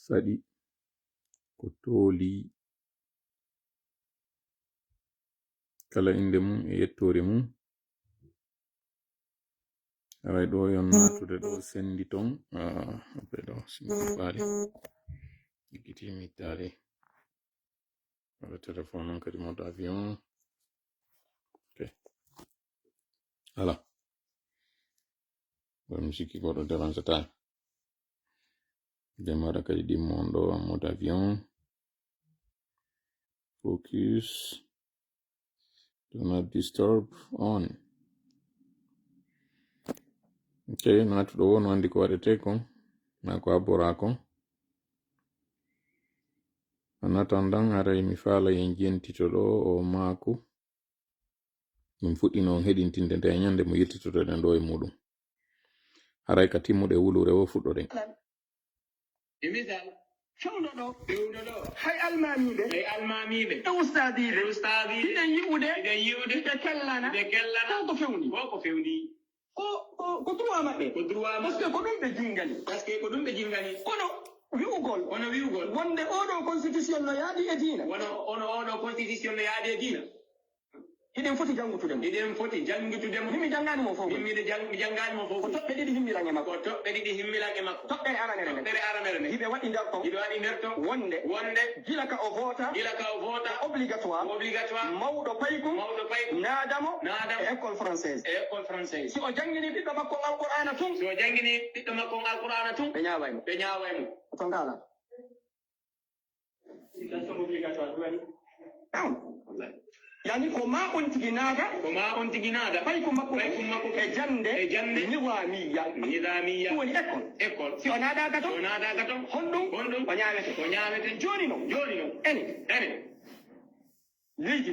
saɗi ko tooli kala inde mum e yettore mum. Aray ɗo yon natude ɗo sendi ton ɓe ɗo simbaali ikkitimi tali wala téléphone on kadi mode avion. Okay. Voilà, mi sikki goɗɗo dérange time demara kadi ɗimmon ɗo mode avion. Focus, do not disturb on. Okay, natuɗo won andi ko waɗete kon na ko abbora kon. Anatandan haray mi faala yen jentito ɗo o maako min fuɗɗino on heɗintinde nde nyande mo yettitoɗen ɗo e muɗum. Haray ka timmuɗe wulure wo fuɗɗoɗen. Fewnoɗo hay almamiɓe e ustadiɓe iɗen yi'ude ɓe kellana ko fewni ko droit maɓɓe parce que ko ɗum ɓe jingani kono wi'ugol wonde oɗo constitution no yaadi e diina hiɗen foti jangutudemo himmi jangganimo fof ko toɓɓe ɗiɗi himmirange makko toɓɓere aranere nde hiɓe waɗi nder ton wonde gila ka o vota obligatoire mawɗo paykum naadamo e école française si o jangini ɓiɗɗo makko alqur'ana tun ɓe ñawaymo ton ngala obligatoire yani ko ma on tigi naada paykum makko e jande nidamiya ɗum woni école si o naadaka ton honɗum o ñawete joni no ene leydi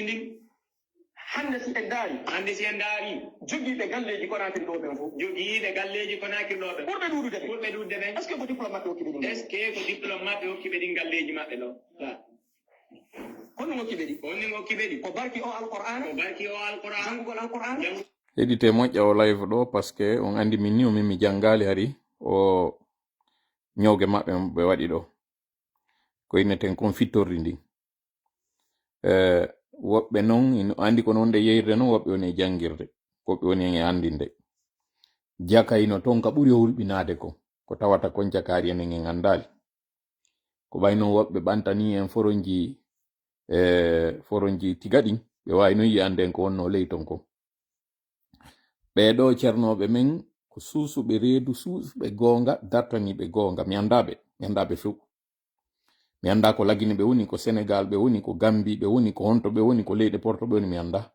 ndi hande si en daari jogiiɓe galleji konakiri ɗo ɓen fof ɓurɓe ɗuudude ɓen est ce que ko diplomate hokkiɓe ɗin galleji maɓɓe ɗo honno hokkiɓe ɗi ko barki o alqur'ana jangugol alqur'ana heɗite moƴƴa o live ɗo parce que on andi min ni o min mi jangali hari o ñawge maɓɓe ɓe waɗi ɗo ko inneten kon fittordi ndi woɓɓe non andi ko non de yeyirde non woɓɓe woni e jangirde woɓɓe woni e andinde jakayino ton ka ɓuri hulɓinade ko tawata kon jakari enen en andali ko ɓay non woɓɓe ɓantani en foronji tigaɗin ɓe wawi non yiyanden ko wonno ley ton ko ɓeɗo ceernoɓe men ko suusuɓe reedu suusuɓe gonga dartaniɓe gonga mi andaɓe few mi anda ko lagini ɓe woni ko Sénégal ɓe woni ko Gambie ɓe woni ko honto ɓe woni ko leyɗe porto ɓe woni mi anda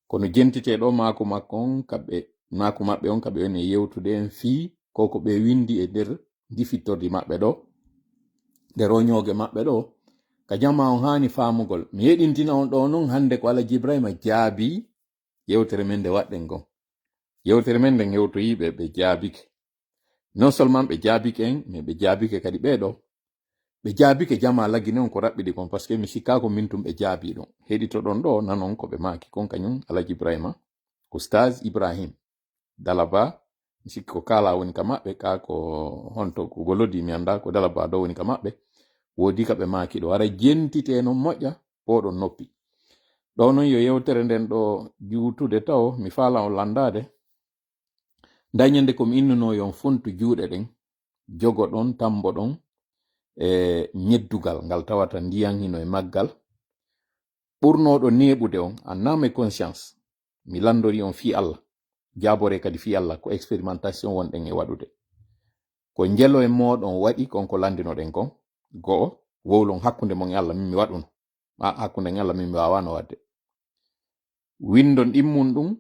kono jentite ɗo maako maɓɓe on kaɓe woni e yewtude en fii koko ɓe windi e nder ndi fittordi maɓɓe ɗo nder roñoge maɓɓe ɗo ka jama on hani famugol mi yeɗintina on ɗo non hande ko Alaji Ibrahima jaabi yewtere men nde waɗɗen gon yewtere men nden yewtoyiɓe ɓe jaabike non seulement ɓe jaabike en mais ɓe jaabike kadi ɓeɗo ɓe jaabike jama lagine on ko raɓɓiɗi kon par ce que mi sikkako min tum ɓe jaabi ɗon heɗito ɗon ɗo nanon ko ɓe maki kon kañum Alaji Ibrahima Oustaz Ibrahim Dalaba mi sikki ko kala woni ka maɓɓe ka ko honto ko golodi mi anda ko Dalaba ɗo woni ka maɓɓe wodi ka ɓe maki ɗo ara jentite non moƴƴa poɗon noppi ɗo non yo yewtere nden ɗo juutude taw mi faala on landade dañande komi innuno yon fontu juuɗe ɗen jogo ɗon tambo ɗon e ñeddugal ngal tawata ndiyan hino e maggal ɓurnoɗo neɓude on annama e conscience mi landori on fi Allah jabore kadi fi Allah ko expérimentation wonɗen e waɗude ko jelo e moɗon waɗi konko landinoɗen kon go'o wowlon hakkunde mon e Allah min mi waɗuno hakkunde e Allah min mi wawano wadde windon ɗimmun ɗum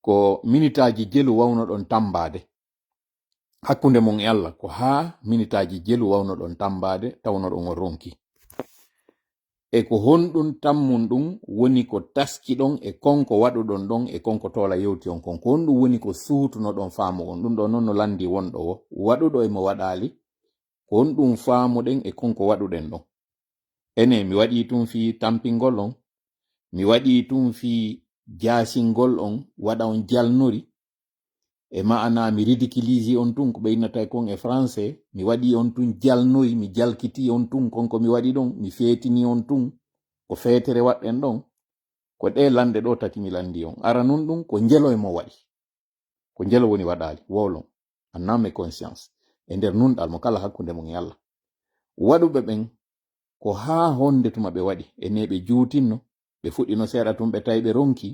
ko minitaji jelu wawno ɗon tambade hakkunde mon e Allah ko ha minitaji jelu wawno ɗon tambade tawno ɗon o ronki e ko honɗum tammun ɗum woni ko taski ɗon e konko waɗuɗon ɗon e konko tola yewti on kon ko honɗum woni ko suutuno ɗon faamu on ɗum ɗo non no landi wonɗo o waɗuɗo e mo waɗali ko honɗum faamuɗen e konko waɗuɗen ɗon ene mi waɗi tum fi tampingol on mi waɗi tum fi jasingol on waɗa on jalnori e maana mi ridiculise on tun ko ɓeynata kon e français mi waɗi on tun jalnoyi mi jalkiti on tun konko mi waɗi ɗon mi feetini on tun ko feetere waɗɗen ɗon ko ɗe lande ɗo tati mi landi on ara nun ɗum ko jelo e mo waɗi ko jelo woni waɗali wolon anname conscience e nder nunɗal mo kala hakkunde mon e Allah waɗuɓe ɓen ko ha honde tuma ɓe waɗi e ne ɓe juutinno ɓe fuɗɗino seeɗa tun ɓe tawi ɓe ronki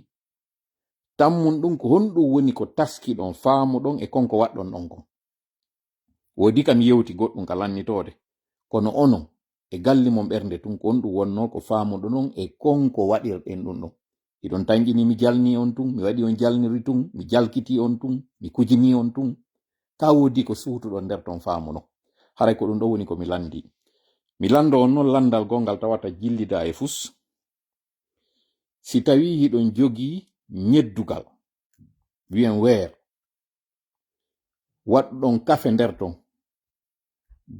tammun ɗum ko honɗum woni ko taski ɗon faamu ɗon e konko waɗɗon ɗon kon wodi kam yewti goɗɗum ka lannitode kono onon e galli mon ɓernde tun ko honɗum wonno ko faamuɗo ɗon e konko waɗirɗen ɗum ɗon iɗon tanƴini mi jalni on tun mi waɗi on jalniri tun mi jalkiti on tun mi kujini on tun ka wodi ko suutuɗon nder ton faamu ɗon haray ko ɗum ɗo woni ko mi landi mi lando on noon landal gongal tawata jillida e fus si tawi hiɗon jogi ñeddugal wiyen weer waɗɗon kafe nder ton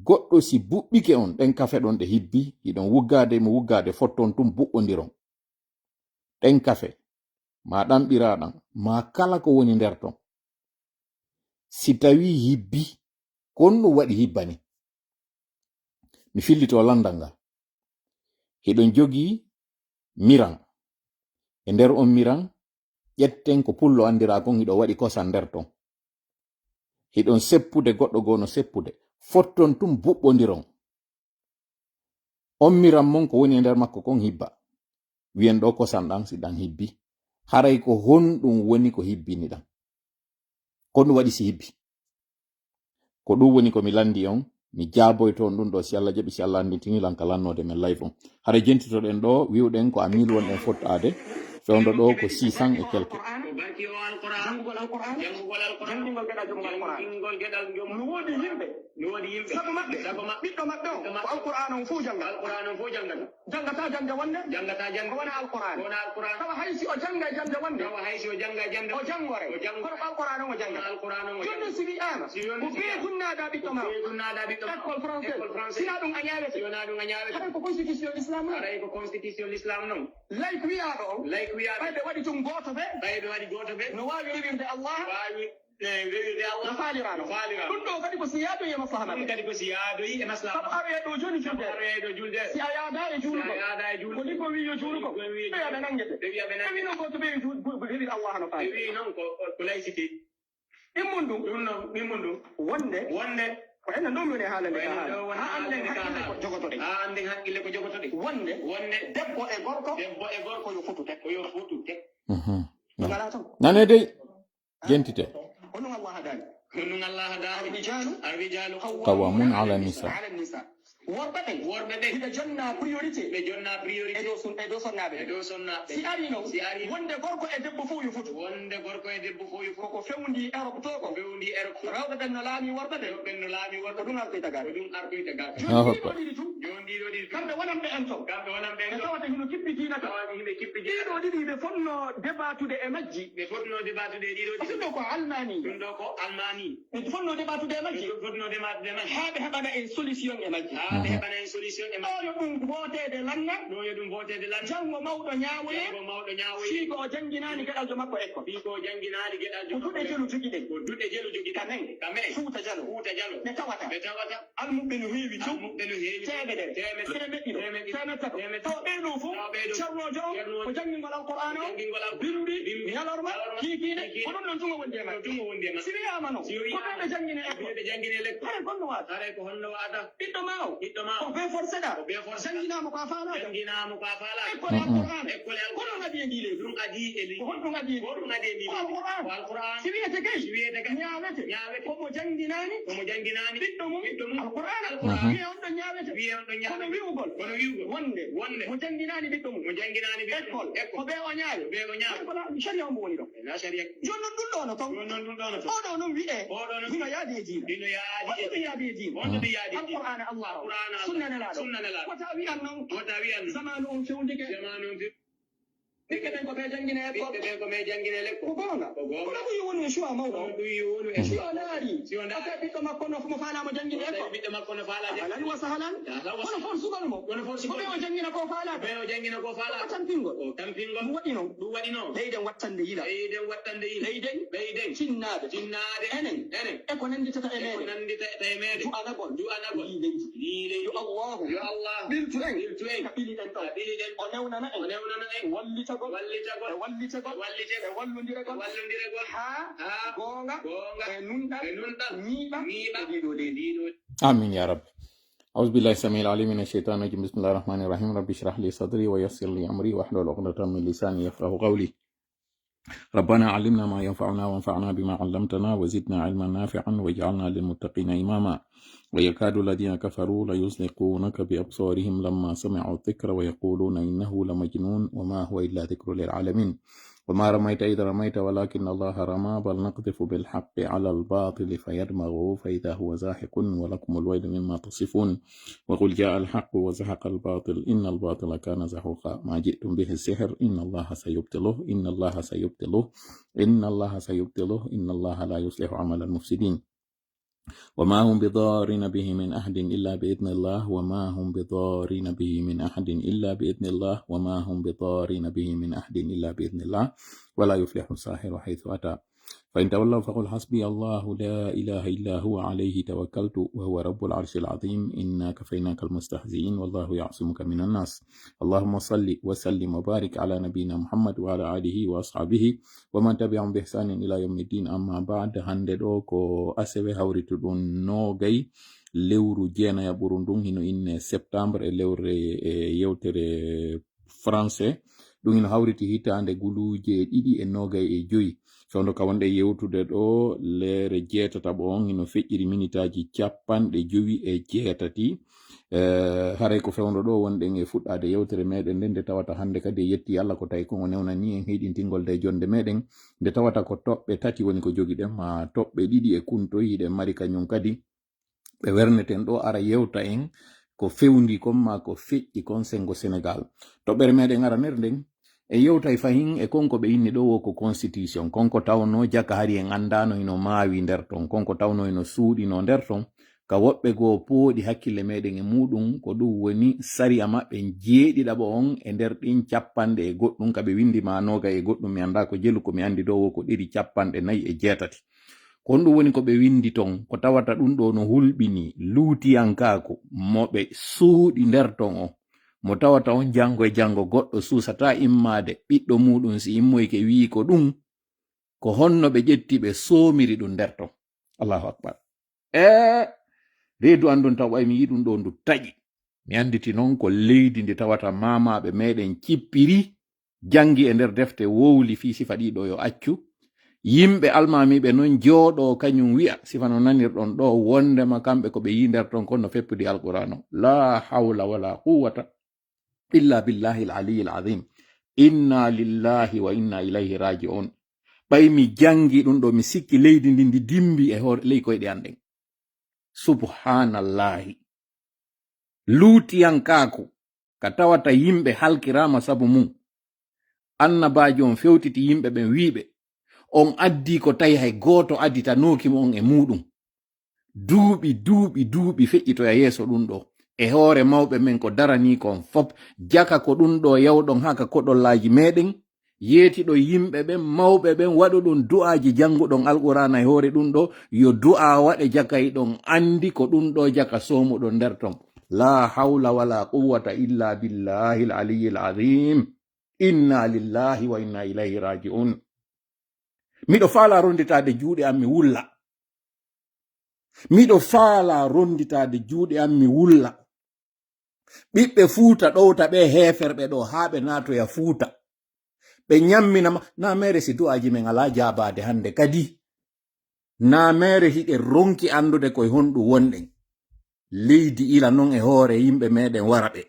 goɗɗo si buɓɓike on ɗen kafe ɗon ɗe hibbi hiɗon wuggade mo wuggade fotton tum buɓɓodiron ɗen kafe ma ɗamɓiraɗan ma kala ko woni nder ton si tawi hibbi kon ɗum waɗi hibbani mi fillito landal ngal hiɗon jogi miran e nder on miran ƴetten ko pullo andira kon hiɗo waɗi kosan nder ton hiɗon seppude goɗɗo gono seppude fotton tum buɓɓodiron on miran mon ko woni e nder makko kon hibba wiyen ɗo kosan ɗan si ɗan hibbi haray ko honɗum woni ko hibbini ɗan ko ɗum waɗi si hibbi ko ɗum woni ko mi landi on mi jaaboyto on ɗum ɗo si Allah jaɓi si Allah anditini lan ka lannode men live on haray jentitoɗen ɗo wiwɗen ko a mil wonɗen fottade fewndo ɗo ko 600 e quelque jangugol alquran jangugol geɗal jomum alquran no wodi yimɓe sago maɓɓe ɓiɗɗo maɓɓe o ko alquran on fof jangata jangata jande wonde ko wona alquran tawa haysi o janga e jande wonde o jangore kono ko alquran on o jangata joni si wiyama ko bee tunnaɗa ɓiɗɗo ma école français sina ɗum a ñawete haɗay ko constitution l'islam noon layko wiyaɗo on ɓayɓe waɗi tun goto ɓe no wawi rewirde Allah no faalirano ɗum ɗo kadi ko si yaadoyi e maslaha sabu aroye ɗo joni julde si a yaada e juulugo ko liggo wi yo juulugo ɓeyaɓe nangete ɓe wi noon goto ɓe rewir Allah no faali ɗimmum ɗum wonde ko enen ɗo mi woni haalande ha anden haqqille ko jogotoɗe wonde debbo e gorko yo futu tek ngala tan nane dey jentite honum Allah hadani الرجال قوامون على النساء worɓe ɓe hiɓe jonna priorité e dow sonnaɓe si ari noon wonde gorko e debbo fof yo futu koko fewndi Europe to ko rewɓe ɓen no laami worɓe ɓe ko ɗum artoy tagade joni ɗiɗo ɗiɗi tu kamɓe wonanɓe en to ɓe tawata hino kippitinaka ɗiɗo ɗiɗi ɓe fonno débattude e majji ɗum ɗo ko almani ɓe fonno débattude e majji ha ɓe heɓana en solution e majji ɗo yo ɗum wotede langa janngo mawɗo ñaawoye fiiko o jannginani geɗaljo makko école ko duɗe jelu jogi ɗen kamen fuuta jalo ɓe tawata almuɓe no heewi tu temeɗɗe temet tato tawa ɓeɗo fof ceernojo o ko janngingol alqur'an o bimbi ñalorma kiikiine ko ɗum ɗon tuma wondi e maɓɓe si wiyama no ko ɓeɓe janngine école hare ko honno wata ɓiɗɗo ma o ko be forcé ɗa jangginama ko a faalaɗo école alqur'an kono adi e ndi leydi ko honɗum adi ko alqur'an si wiyete kay ñawete komo jangginani ɓiɗɗo mum alqur'an wiye on ɗo ñawete kono wiwugol wonde mo jangginani ɓiɗɗo mum école ko ɓe o ñaawi sharia o mbo woni ɗo joni noon ɗum ɗo no ton oɗo noon wiye hino yaadi e diina honɗum yaadi e diina alqur'an Allah sunna nelaɗo wata wiyan noon zamanu on fewndike ɓiɓɓe ɓen ko ɓe jangine ko ɓiɓɓe ɓen ko ɓe jangine lekko ko gonga kono ɗum woni e choix mawɗo si o laari ate ɓiɗɗo makko no mo faalamo jangine ko ɓiɗɗo makko no faala alani wa sahalan wono for sugal mo wono for sugal ko ɓe o jangina ko faala ɓe o jangina ko faala ko tampingol ɗum waɗi noon leyden wattande yila leyden cinnaɓe enen e ko nanditata e meɗen du'anagol yo allahu ɓiltu en ka ɓili ɗen ɗo o newnana en wallitagol e wallodiragol ha gonga e nunɗal ñiiɓa e ɗiɗo leydi آمين يا رب. أعوذ بالله السميع العليم من الشيطان الرجيم. بسم الله الرحمن الرحيم. رب اشرح لي صدري ويسر لي أمري واحلل عقدة من لساني يفقهوا قولي. ربنا علمنا ما ينفعنا وانفعنا بما علمتنا وزدنا علما نافعا واجعلنا للمتقين إماما. ويكاد الذين كفروا ليزلقونك بأبصارهم لما سمعوا الذكر ويقولون إنه لمجنون وما هو إلا ذكر للعالمين. وما رميت إذ رميت ولكن الله رمى بل نقذف بالحق على الباطل فيدمغه فإذا هو زاهق ولكم الويل مما تصفون. وقل جاء الحق وزهق الباطل إن الباطل كان زهوقا. ما جئتم به السحر إن الله سيبطله إن الله سيبطله إن الله سيبطله إن الله لا يصلح عمل المفسدين. وما هم بضارين به من أحد إلا بإذن الله وما هم بضارين به من أحد إلا بإذن الله وما هم بضارين به من أحد إلا بإذن الله ولا يفلح الساحر حيث أتى. فإن تولوا فقل حسبي الله لا إله إلا هو عليه توكلت وهو رب العرش العظيم إنا كفيناك المستهزئين والله يعصمك من الناس. اللهم صل وسلم وبارك على نبينا محمد وعلى آله وأصحابه ومن تبعهم بإحسان إلى يوم الدين. أما بعد هندو كو أسوي هوريتو دون نوغي lewru jeena ya burundum hino inne septembre e lewre yewtere français ɗum hino hawriti hitande guluje ɗiɗi e nogay e joyi fewndo ka wonde yewtude ɗo leere jeetataɓo on hino feƴƴiri minitaji capanɗe jowi e jeetati haray ko fewndo ɗo wonɗen e fuɗɗade yewtere meɗen nde nde tawata hande kadi yetti Allah ko tawi kon o newnani en heɗintingol de jonde meɗen nde tawata ko toɓɓe tati woni ko jogiɗen ma toɓɓe ɗiɗi e kuntoyi hiɗen mari kañum kadi ɓe werneten ɗo ara yewta en ko fewndi kon ma ko feƴƴi kon sengo Sénégal. Toɓɓere meɗen araner nden e yewtay fahin e konko ɓe inni ɗo wo ko constitution konko tawno jaka hari en andano hino maawi nder ton konko tawno hino suuɗino nder ton ka woɓɓe goo pooɗi hakkille meɗen e muɗum ko ɗum woni sariya maɓɓe jeeɗiɗaɓo on e nder ɗin capanɗe e goɗɗum kaɓe windi manoga e goɗɗum mi anda ko jelu ko mi andi ɗo wo ko ɗiɗi capanɗe nayi e jeetati kon ɗum woni ko ɓe windi ton ko tawata ɗum ɗo no hulɓini luutiyankako moɓe suuɗi nder ton o mo tawata on jango e jango goɗɗo suusata immade ɓiɗɗo muɗum si immoyke wi ko ɗum ko honno ɓe ƴetti ɓe soomiri ɗum nder ton. Allahu akbar. Reedu andun taw ɓay mi yi ɗum ɗo ndu taƴi mi anditi noon ko leydi ndi tawata mamaɓe meɗen cippiri jangi e nder defte wowli fi sifa ɗiɗo yo accu yimɓe almamiɓe noon jooɗo kañum wi'a sifa no nanirɗon ɗo wondema kamɓe ko ɓe yi nder ton kon no feppudi alqur'an o la hawla wala quwwata illa billahi al-aliyyil azim inna lillahi wa inna ilayhi raji'un. ɓay mi jangi ɗum ɗo mi sikki leydi ndi ndi dimbi e hoore ley koyɗe anɗen subhanallahi luutiyankako ka tawata yimɓe halkirama sabu mum annabajo on fewtiti yimɓe ɓen wiɓe on addi ko tawi hay goto addita nokimo on e muɗum duuɓi feƴƴitoya yeeso ɗum ɗo e hoore mawɓe men ko darani kon fop jaka ko ɗum ɗo yawɗon haka koɗollaji meɗen yeetiɗo yimɓe ɓen mawɓe ɓen waɗu ɗum du'aji janguɗon alqur'ana e hoore ɗum ɗo yo du'a waɗe jakay ɗon andi ko ɗum ɗo jaka somuɗon nder ton la hawla wala quwwata illa billahi al-aliyyil azim inna lillahi wa inna ilayhi raji'un. miɗo faala ronditade juuɗe am mi wulla miɗo faala ronditade juuɗe am mi wulla ɓiɓɓe fuuta ɗowta ɓe heferɓe ɗo haa ɓe natoya fuuta ɓe ñamminama na mere si du'aji men ala jabade hande kadi na mere hiɗe ronki andude koye honɗum wonɗen leydi ila non e hoore yimɓe meɗen wara ɓe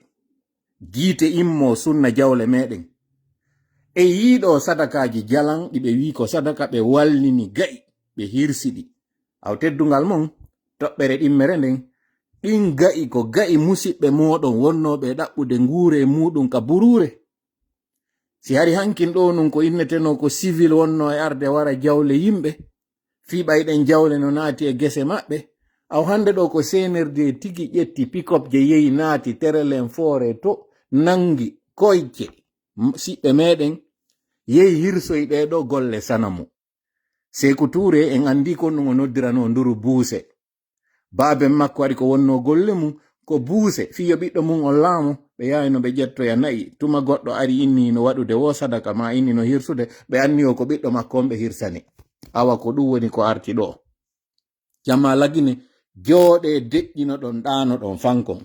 giite immo sunna jawle meɗen e yiiɗo sadakaji jalan ɗiɓe wi ko sadaka ɓe wallini ga'i ɓe hirsiɗi aw teddungal mon toɓɓere ɗimmere nden ɗin ga'i ko ga'i musiɓɓe moɗon wonnoɓe ɗaɓɓude nguure muɗum ka burure si hari hankin ɗo nun ko inneteno ko civil wonno e arde wara jawle yimɓe fiɓayɗen jawle no naati e gese maɓɓe aw hande ɗo ko senerde tigi ƴetti pick-up je yehi naati terelen foore to nangi koyce siɓɓe meɗen yehi hirsoy ɗeɗo golle sanamu Sekou Touré en andi kon ɗum o noddirano nduru buuse baaben makko waɗi ko wonno golle mum ko buuse fiyo ɓiɗɗo mum on laamu ɓe yahi no ɓe ƴettoya nayi tuma goɗɗo ari inni no waɗude wo sadaka ma inni no hirsude ɓe anni o ko ɓiɗɗo makko on ɓe hirsani awa ko ɗum woni ko arti ɗo jamma lagine jooɗe deƴƴino ɗon ɗano ɗon fankon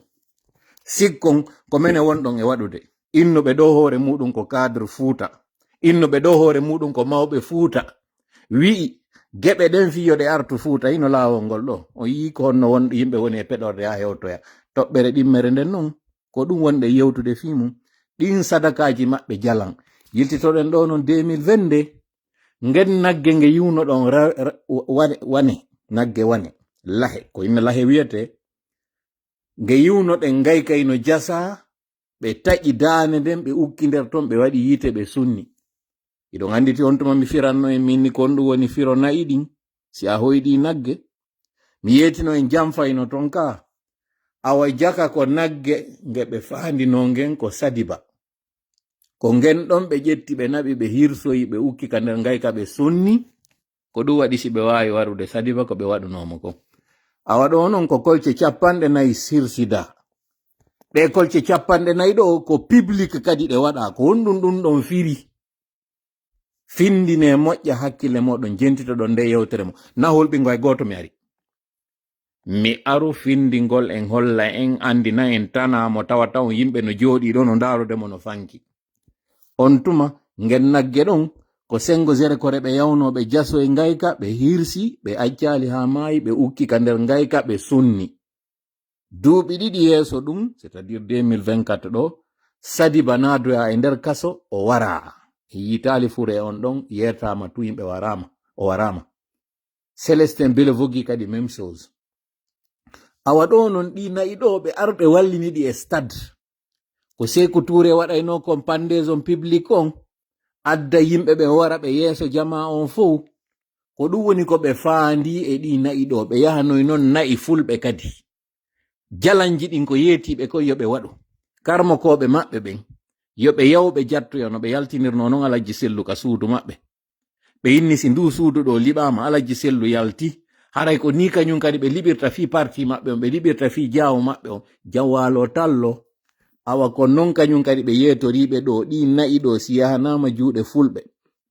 sikkon ko mene wonɗon e waɗude innuɓe ɗo hoore muɗum ko cadre Fuuta innuɓe ɗo hoore muɗum ko mawɓe Fuuta wi'i geɓe ɗen fiyoɗe artu Fuuta ino laawol ngol ɗo o yii ko honno won yimɓe woni e peɗorde ha hewtoya toɓɓere ɗimmere nden noon ko ɗum wonɗe yewtude fimum ɗin sadakaji maɓɓe jalan yiltitoɗen ɗo noon 2022 ngen nagge nge yuno ɗon wane nagge wane lahe ko inna lahe wiyete nge yuno ɗen ngaykayno jasa ɓe taƴi daane nden ɓe ukki nder ton ɓe waɗi yite ɓe sunni iɗon anditi on tuma mi firanno en minni kon ɗum woni firo nayi ɗin si a hoyɗi nagge mi yetino en jamfayno ton ka awa jaka ko nagge nge ɓe faandino ngen ko sadiba ko ngen ɗon ɓe ƴetti ɓe naɓi ɓe hirsoyi ɓe ukki ka nder ngayka ɓe sunni ko ɗum waɗi si ɓe wawi warude sadiba ko ɓe waɗunomo ko awa ɗo non ko kolce 4 sirsida ɗe kolce 4 ɗo ko public kadi ɗe waɗa ko honɗum ɗum ɗon firi findine moƴƴa hakkille moɗon jentitoɗon nde yewtere mo na holɓingo e goto mi ari mi aru findingol en holla en andina en tanamo tawa taw yimɓe no jooɗi ɗo no ndarodemo no fanki on tuma ngen nagge ɗon ko sengo zere kore ɓe yawnoɓe jaso e ngayka ɓe hirsi ɓe accali ha maayi ɓe ukki ka nder ngayka ɓe sunni duuɓi ɗiɗi yeeso ɗum c'est à dire 2024 ɗo Sadiba nadoya e nder kaso o wara yitali fure on ɗon yertama tu yimɓe o warama Célestin Belvogi kadi même chose awa ɗo non ɗi nayi ɗo ɓe arɓe walliniɗi e stade ko Sekou Touré waɗayno kon pandaison public on adda yimɓe ɓe wara ɓe yeeso jama on fof ko ɗum woni ko ɓe faandi e ɗi nayi ɗo ɓe yahanoy noon nayi fulɓe kadi jalanji ɗin ko yeetiɓe koy yoɓe waɗu karmokoɓe maɓɓe ɓen yoɓe yawɓe jattoya no ɓe yaltinirno noon Alhaji Sellu ka suudu maɓɓe ɓe inni si ndu suudu ɗo liɓama Alhaji Sellu yalti haray ko ni kañum kadi ɓe liɓirta fi parti maɓɓe on ɓe liɓirta fi jaawo maɓɓe on jawalo tallo awa ko non kañum kadi ɓe yeetoriɓe ɗo ɗi nayi ɗo si yahanama juuɗe fulɓe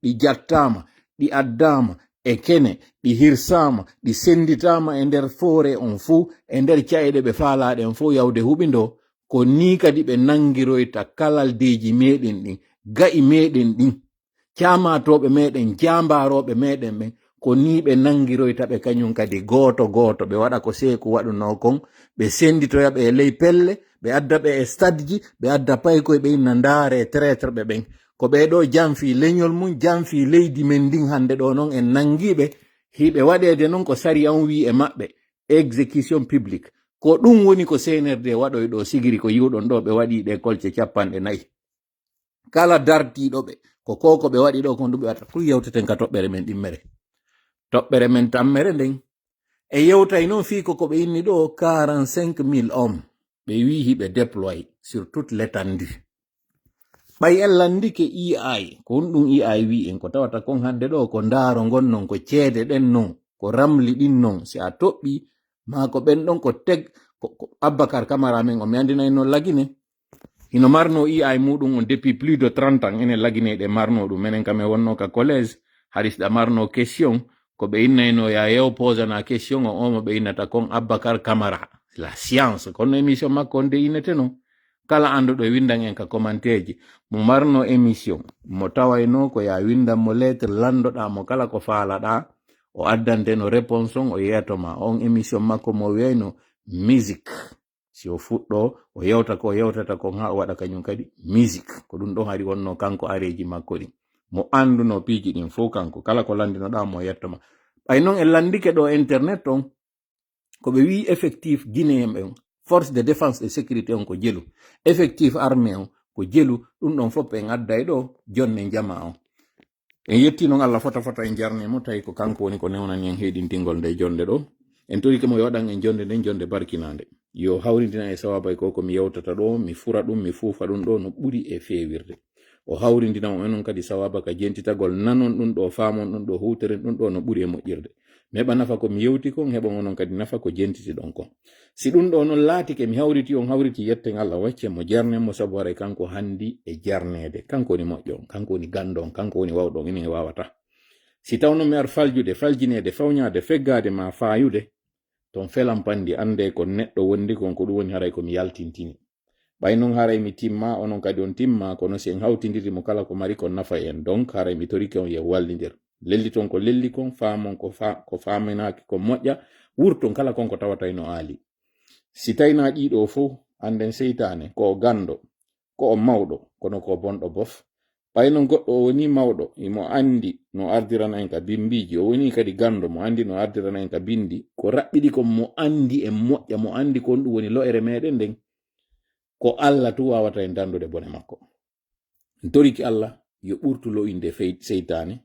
ɗi jattama ɗi addama e kene ɗi hirsama ɗi senditama e nder foore on fuu e nder cayeɗe ɓe faalaɗen fuu yawde huɓindo ko ni kadi ɓe nangiroyta kalaldeji meɗen ɗin ga'i meɗen ɗin camatoɓe meɗen jambaroɓe meɗen ɓen ko ni ɓe nangiroyta ɓe kañum kadi goto goto ɓe waɗa ko Sekou waɗuno kon ɓe senditoya ɓe e ley pelle ɓe adda ɓe e stade ji ɓe adda paykoye ɓe inna ndaare traitre ɓe ɓen ko ɓeɗo jamfi leñol mum jamfi leydi men ndin hande ɗo noon en nangiɓe hiɓe waɗede noon ko sari an wi e maɓɓe exécution publique ko ɗum woni ko CNRD waɗoy ɗo sigiri ko yiwɗon ɗo ɓe waɗi ɗe kolce 4 kala dartiɗo ɓe ko koko ɓe waɗi ɗo kon ɗum ɓe watta ɗum yewteten ka toɓɓere men ɗimmere toɓɓere men tammere nden e yewtay noon fi ko ɓe inni ɗo 45 000 hommes ɓe wi hiɓe déploye sur toute l'étendue ɓay en landike EI ko ɗum EI wi en ko tawata kon hande ɗo ko ndaaro ngon non ko ceede ɗen non ko ramli ɗin non si a toɓɓi ma ko ɓen ɗon ko teg ko Abbacar Camara men o mi andinay noon lagine hino marno EI muɗum on depuis plus de 30 ans enen lagine ɗe marno ɗum menen kam e wonno ka collège harisɗa marno question ko ɓe innayno ya yew posana question o omo ɓe innata kon Abbacar Camara la science kono émission makko on de inneteno kala anduɗo e windan en ka commenteji mo marno émission mo tawayno ko ya windan mo lettre landoɗa mo kala ko faalaɗa o addante no réponse on o yeyatoma on émission makko mo wiyayno musique si o fuɗɗo o yewta ko yewtata kon ha o waɗa kañum kadi musique ko ɗum ɗon hari wonno kanko areji makko ɗin mo anduno piiji ɗin fof kanko kala ko landinoɗa mo yettoma ɓay noon en landike ɗo internet on ko ɓe wi effectif guinéen ɓen force de défense et sécurité on ko jelu effectif armé on ko jelu ɗum ɗon fof en adday ɗo jonne jama on en yetti noon Allah fota en jarnimo tawi ko kanko woni ko newnani en heɗintingol nde jonde ɗo en torike mo yoɗan en jonde nden jonde barkinande yo hawrindina e sawaba ko komi yewtata ɗo mi fura ɗum mi fuufa ɗum ɗo no ɓuri e fewirde o hawrindina o enon kadi sawaba ka jentitagol nanon ɗum ɗo famon ɗum ɗo huteren ɗum ɗo no ɓuri e moƴƴirde mi heɓa nafa ko mi yewti kon heɓa onon kadi nafa ko jentiti ɗon kon si ɗum ɗo noon laatike mi hawriti on hawriti yetten Allah wacce mo jarnemo sabu haray kanko handi e jarnede kanko woni moƴƴo kanko woni gandon kanko woni wawɗon enen wawata si tawno mi ar faljinede fawnade feggade ma fayude ton felan pandi ande ko neɗɗo wondi kon ko ɗum woni haray komi yaltintini ɓay noon haray mi timma onon kadi on timma kono si en hawtindiri mo kala ko mari kon nafa en donc haray mi torike on ye wallidir lelli ton ko lelli kon famon ko faminaki ko moƴƴa wurton kala kon ko tawata no aali si tawina ɗiɗo fof anden seytane ko gando ko o mawɗo kono ko bonɗo bof ɓay noon goɗɗo o woni mawɗo imo andi no ardirana en ka bimbiji o woni kadi gando mo andi no ardirana en ka bindi ko raɓɓiɗi kon mo andi e moƴƴa mo andi kon ɗum woni lo'ere meɗen nden ko Allah tu wawata en dandude bone makko toriki Allah yo ɓurtu lo'inde seytane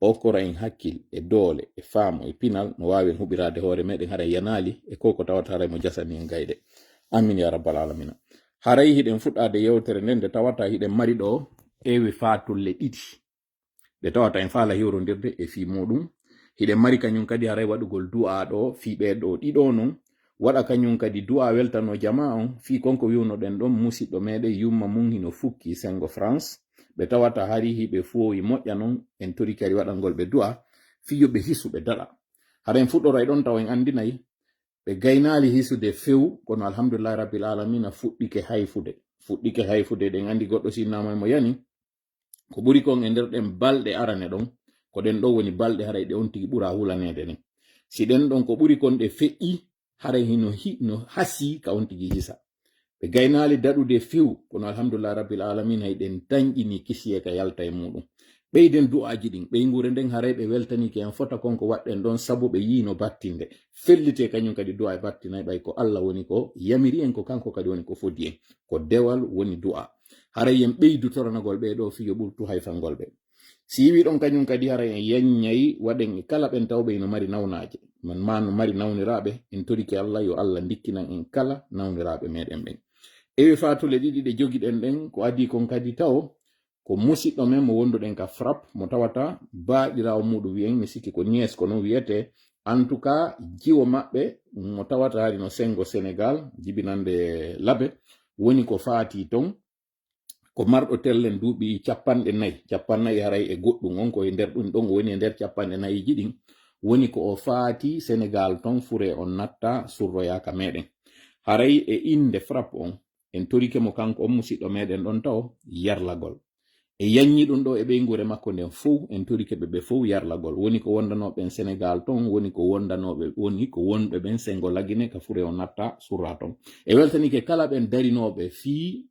okkora en hakkil e doole e faamo e pinal no wawi en huɓirade hoore meɗen haray yanali e koko tawata haray mo jasani en gayde amin ya rabbal alamina haray hiɗen fuɗɗade yewtere nden nde tawata hiɗen mari ɗo ewi fatulle ɗiɗi nde tawata en faala hewrodirde e fi muɗum hiɗen mari kañum kadi haray waɗugol du'a ɗo fiɓe ɗo ɗiɗo non waɗa kañum kadi du'a weltano jama on fi konko wiwnoɗen ɗon musidɗo meɗen yumma mum hino fukki sengo France ɓe tawata hari hiɓe fuwoyi moƴƴa non en tori kadi waɗangol ɓe du'a fiyoɓe hisu ɓe daɗa hara en fuɗɗora ɗon taw en andinayi ɓe gaynali hisude few kono alhamdulillahi rabbil alamina fuɗɗike hayfude ɗen andi goɗɗo sinnama mo yani ko ɓuri kon e nder ɗen balɗe arane ɗon ko ɗen ɗo woni balɗe haray ɗe on tigi ɓura hulanede nen si ɗen ɗon ko ɓuri kon ɗe feƴƴi haray hino hasi ka on tigi hisa ɓe gaynali daɗude few kono alhamdulillah rabbil alamin hayɗen tañƴini kisiye ka yalta e muɗum ɓeyden du'aji ɗin ɓeygure nden haray ɓe weltanike en fota konko waɗɗen ɗon sabu ɓe yino battinde fellite kañum kadi du'a e battinay ɓay ko Allah woni ko yamiri en ko kanko kadi woni ko fodi en ko dewal woni du'a haray en ɓeydu toranagol ɓeɗo fiyo ɓurtu hayfangol ɓe si yiwi ɗon kañum kadi haray en yanñayi waɗen e kala ɓen tawɓe ino mari nawnaje man ma no mari nawniraɓe en torike Allah yo Allah dikkinan en kala nawniraɓe meɗen ɓen ewi fatule ɗiɗi ɗe jogiɗen ɗen ko adi kon kadi taw ko musidɗo men mo wonduɗen ka frappe mo tawata baaɗirawo muɗum wiyen mi sikki ko nies ko non wiyete en tout cas jiwo maɓɓe mo tawata hari no sengo Sénégal jibinande labe woni ko faati ton ko marɗo tellen duuɓi capannayyi haray e goɗɗum on koye nder ɗum ɗon o woni e nder capanɗe nayiji ɗin woni ko o faati Sénégal ton fure on natta surroyaka meɗen haray e inde frappe on en torike mo kanko on musidɗo meɗen ɗon taw yarlagol e yanñi ɗum ɗo e ɓeygure makko nden fof en torike ɓe fof yarlagol woni ko wondanoɓen Sénégal ton woni ko wonɓe ɓen sengo lagine ka fure o natta surra ton e weltanike kala ɓen darinoɓe fii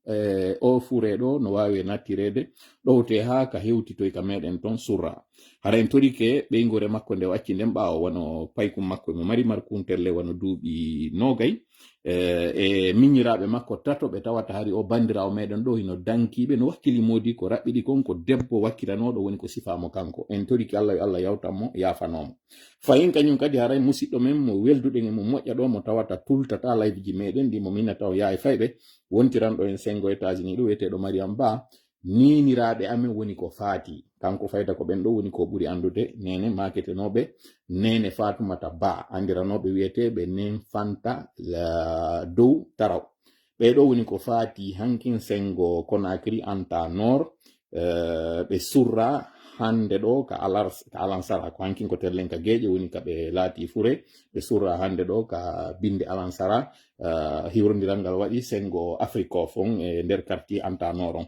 o fure ɗo no wawi nattirede ɗowte ha ka hewtitoy ka meɗen ton surra hara en torike ɓeygure makko nde wacci nden ɓawo wano paykum makko mo mari markunterle wano duuɓi nogay e miñiraɓe makko tato ɓe tawata hari o bandirawo meɗen ɗo hino dankiɓe no wakkili modi ko raɓɓiɗi kon ko debbo wakkilanoɗo woni ko sifamo kanko en toriki Allah yo Allah yawtanmo yafanomo fayin kañum kadi haray musidɗo men mo welduɗen e mo moƴƴa ɗo mo tawata tultata live ji meɗen ndi mo minna taw yaha e fayɓe wontiranɗo en sengo États-Unis ɗo wiyeteɗo Mariam Ba niniraɓe amen woni ko faati kanko fayta ko ɓen ɗo woni ko ɓuri andude nene maketenoɓe nene Fatoumata Ba andiranoɓe wiyeteɓe nen Fanta dow taraw ɓeɗo woni ko faati hankin sengo Conakry anta nord ɓe surra hande ɗo ka Alansara ko hankin ko terlen ka geeƴe woni ka ɓe laati fure ɓe surra hande ɗo ka binde Alansara hiwrodiral ngal waɗi sengo Afrique of on e nder quartier anta nord on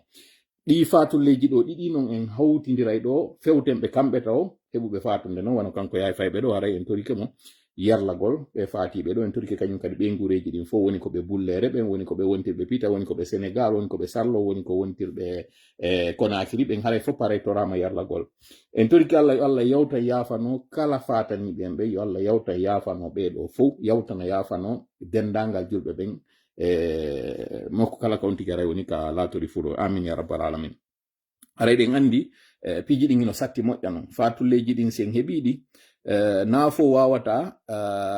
ɗi fatulleji ɗo ɗiɗi non en hawtidiray ɗo fewtenɓe kamɓe taw heɓuɓe fatunde noon wano kanko yahay fayɓe ɗo haray en torike mo yarlagol ɓe faatiɓe ɗo en torike kañum kadi ɓeygureji ɗin fof woni koɓe bullere ɓen woni koɓe wontirɓe Pita woni koɓe Sénégal woni koɓe Sarlo woni ko wontirɓe Conakry ɓen haray fof paray torama yarlagol en toriki Allah yo Allah yawta yafano kala fataniɓen ɓe yo Allah yawta yafano ɓeɗo fof yawtana yafano dendagal julɓe ɓen moko kala ko on tigi aray woni ka latori fuɗo amin ya rabbal alamin aray ɗen andi piji ɗin ino satti moƴƴa non fatulleji ɗin sen heɓiɗi na fo wawata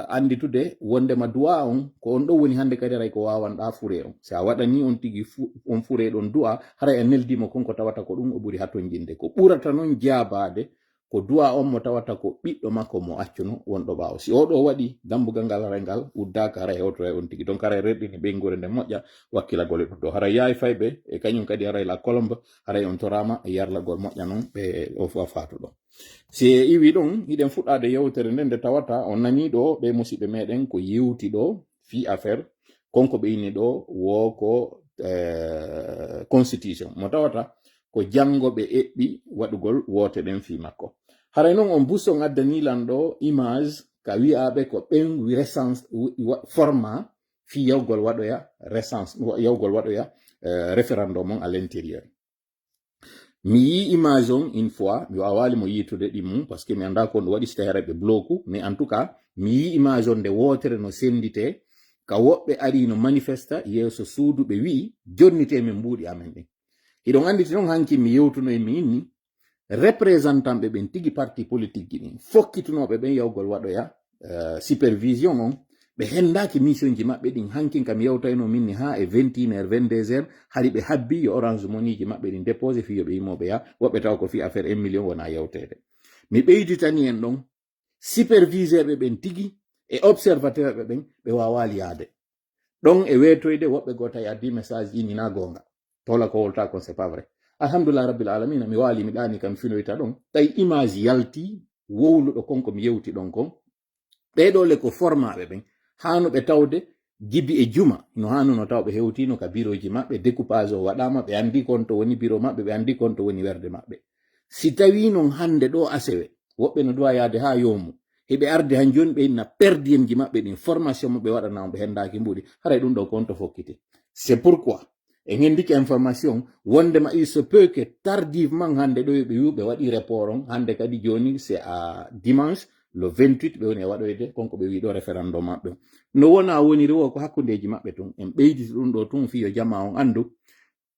anditude wondema du'a on ko on ɗo woni hande kadi aray ko wawanɗa fure on si a waɗani on tigi on fure ɗon du'a haray a neldimo konko tawata ko ɗum o ɓuri haton jinde ko ɓurata noon jabade ko du'a on mo tawata ko ɓiɗɗo makko mo accuno wonɗo ɓawo si oɗo waɗi dambugal ngal haray ngal uddaka haray hewtoray on tigi donc haray reɗɗini ɓeygure nde moƴƴa wakkilagol e ɗuɗɗo haray yawi fayɓe e kañum kadi haray la colombe haray on torama e yarlagol moƴƴa noon ɓe o fatu ɗon si e iwi ɗon hiɗen fuɗɗade yewtere nde nde tawata on nani ɗo ɓe musidɓe meɗen ko yewti ɗo fi affaire konko ɓe inni ɗo wo ko constitution mo tawata ko jangoɓe eɓɓi waɗugol wote ɗen fi makko haray noon on busson addanilan ɗo image ka wi'aɓe ko ɓen format fi yawgol waɗoya référendum on à l'intérieur mi yi image on une fois mi wawali mo yitude ɗimmum par ce que mi anda ko ɗo waɗi so tawi ɓe bloku mais en tout cas mi yi image on nde wotere no sendite ka woɓɓe ari no manifesta yeeso suudu ɓe wi jonnite min mbuuɗi amen ɗin hiɗon anditi noon hanki mi yewtuno e mi inni représentant ɓe ɓen tigi parti politique ji ɗin fokkitunoɓe ɓen yawgol waɗoya supervision on ɓe hendaki mission ji maɓɓe ɗin hankin kam yewtayno minni ha e 21h 22h hari ɓe habbi yo orange money ji maɓɓe ɗin déposé fi yoɓe yimoɓe ya woɓɓe taw ko fi affaire 1 million wona yewtede mi ɓeyditani en ɗon superviseur ɓe ɓen tigi e observateur ɓe ɓen ɓe wawali yaade ɗon e wetoyde woɓɓe gota addi message ji nina gonga tola ko wolta kon c'est pas vrai alhamdulillah rabbil alamin mi wali mi ɗani kam finoyta ɗon tawi image yalti wowluɗo konko mi yewti ɗon kon ɓeɗo le ko formaɓe ɓen hanuɓe tawde gibi e juma no hanuno taw ɓe hewtino ka bureau ji maɓɓe découpage o waɗama ɓe andi kon to woni bureau maɓɓe ɓe andi kon to woni werde maɓɓe si tawi non hande ɗo asewe woɓɓe no duwa yaade ha yomu heɓe arde han joni ɓe inna perdien ji maɓɓe ɗin formation mo ɓe waɗanamo ɓe hendaki mbuɗi haray ɗum ɗo konto fokkite c'est pourquoi e gendiki information wondema il se peut que tardivement hande ɗo ɓe wi ɓe waɗi report on hande kadi joni c'est à dimanche le 28 ɓe woni e waɗoyde konko ɓe wi ɗo référendum maɓɓe no wona woniri wo ko hakkudeji maɓɓe tun en ɓeyditi ɗum ɗo tun fiyo jama on andu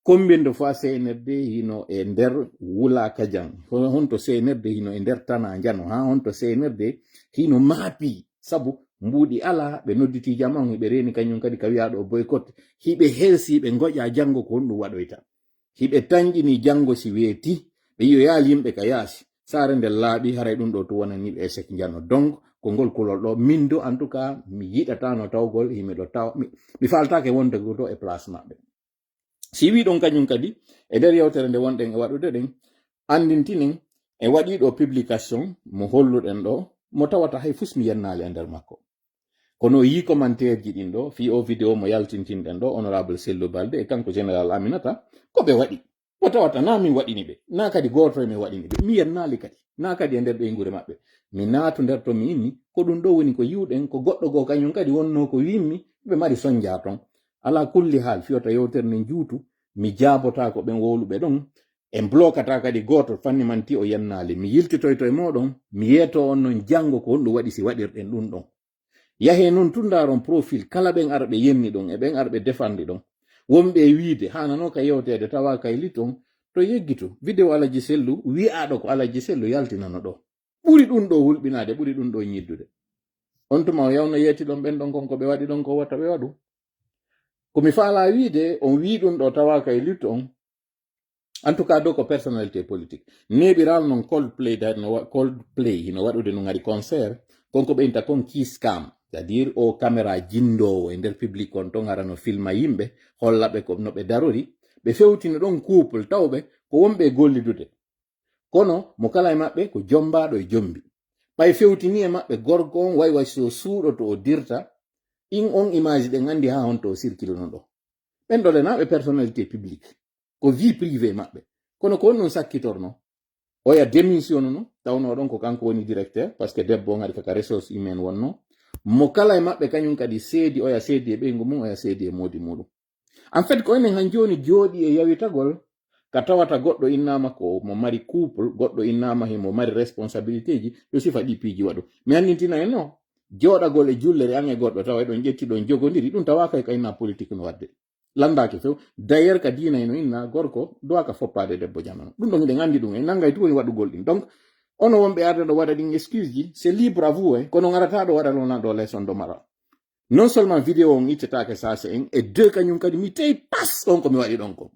combien de fois CNRD hino e nder wula kadian honto CNRD hino e nder tana jano ha honto CNRD hino maapi sabu mbuɗi ala ɓe nodditi jama on ɓe reni kañum kadi ka wiyaɗo boycott hiɓe helsi ɓe goƴa janggo ko honɗum waɗoyta hiɓe tanƴini janggo si weeti ɓe yiyo yaal yimɓe ka yaasi sare nde laaɓi haray ɗum ɗo to wonaniɓe échec jano donc ko ngol kulol ɗo min do en tout cas mi yiɗatano tawgol himɓe ɗo taw mi faltake wonde goto e place maɓɓe si wi ɗon kañum kadi e nder yewtere nde wonɗen e waɗude ɗen andintinen e waɗiɗo publication mo holluɗen ɗo mo tawata hay fus mi yennali e nder makko kono yi commentaire ji ɗin ɗo fi o vidéo mo yaltintinɗen ɗo honorable Sello Balde e kanko général Aminata ko ɓe waɗi o tawata na min waɗini ɓe na kadi goto min waɗini ɓe mi yennali kadi na kadi e nder ɓeygure maɓɓe mi naatu nder to mi inni ko ɗum ɗo woni ko yiwɗen ko goɗɗo go kañum kadi wonno ko wimmi ɓe mari sonja ton ala kulli haal fiyota yewtere nden juutu mi jaabota ko ɓen wowluɓe ɗon en blokata kadi goto fanni manti o yennali mi yiltitoyto e moɗon mi yeeto on noon janggo ko honɗum waɗi si waɗirɗen ɗum ɗon yahe noon tundaron profil kala ɓen arɓe yenni ɗon e ɓen arɓe defandi ɗon wonɓe wiide hanano ka yewtede tawa kay liton to yeggito vidéo Alaji Sellu wi'aɗo ko Alaji Sellu yaltinano ɗo ɓuri ɗum ɗo hulɓinade ɓuri ɗum ɗo ñiddude on tuma o yawno yeeti ɗon ɓen ɗon konko ɓe waɗi ɗon ko watta ɓe waɗu komi faala wiide on wi ɗum ɗo tawa kay litto on en tout cas do ko personnalité politique neɓiral noon Coldplay hino waɗude no ngari concert konko ɓeynta kon kiss cam c'est à dire o caméra jindowo e nder public on ton ara no filma yimɓe hollaɓe ko no ɓe darori ɓe fewtino ɗon couple tawɓe ko wonɓe gollidude kono mo kala e maɓɓe ko jombaɗo e jombi ɓay fewtini e maɓɓe gorko on way so suuɗo to o dirta in on image ɗen andi ha honto o circule no ɗo ɓen ɗole naɓe personnalité publique ko vie privé maɓɓe kono ko on sakkitorno oya démission no tawno ɗon ko kanko woni directeur parce que debbo on adi kaka ressource humaine wonno mo kala e maɓɓe kañum kadi seedi oya seedi e ɓeygu mum oya seedi e modi muɗum en fait ko enen han joni jooɗi e yawitagol ka tawata goɗɗo innama ko mo mari couple goɗɗo innama himo mari responsabilité ji yo sifa ɗi piiji waɗu mi annintina en no joɗagol e jullere an e goɗɗo tawa eɗon ƴetti ɗon jogodiri ɗum tawa kay kayna politique no wadde landaki few d'ailleurs ka diina no inna gorko dowa ka foppade debbo jamanu ɗum ɗon eɗen andi ɗum en nangay tuwoni waɗugol ɗin donc ono wonɓe arde ɗo waɗa ɗin excuse ji c'est libre à vous kono garata ɗo waɗa lona ɗo leçon do mara non seulement vidéo on ittetake sase en et deux kañum kadi mi tawi pas ɗon ko mi waɗi ɗon ko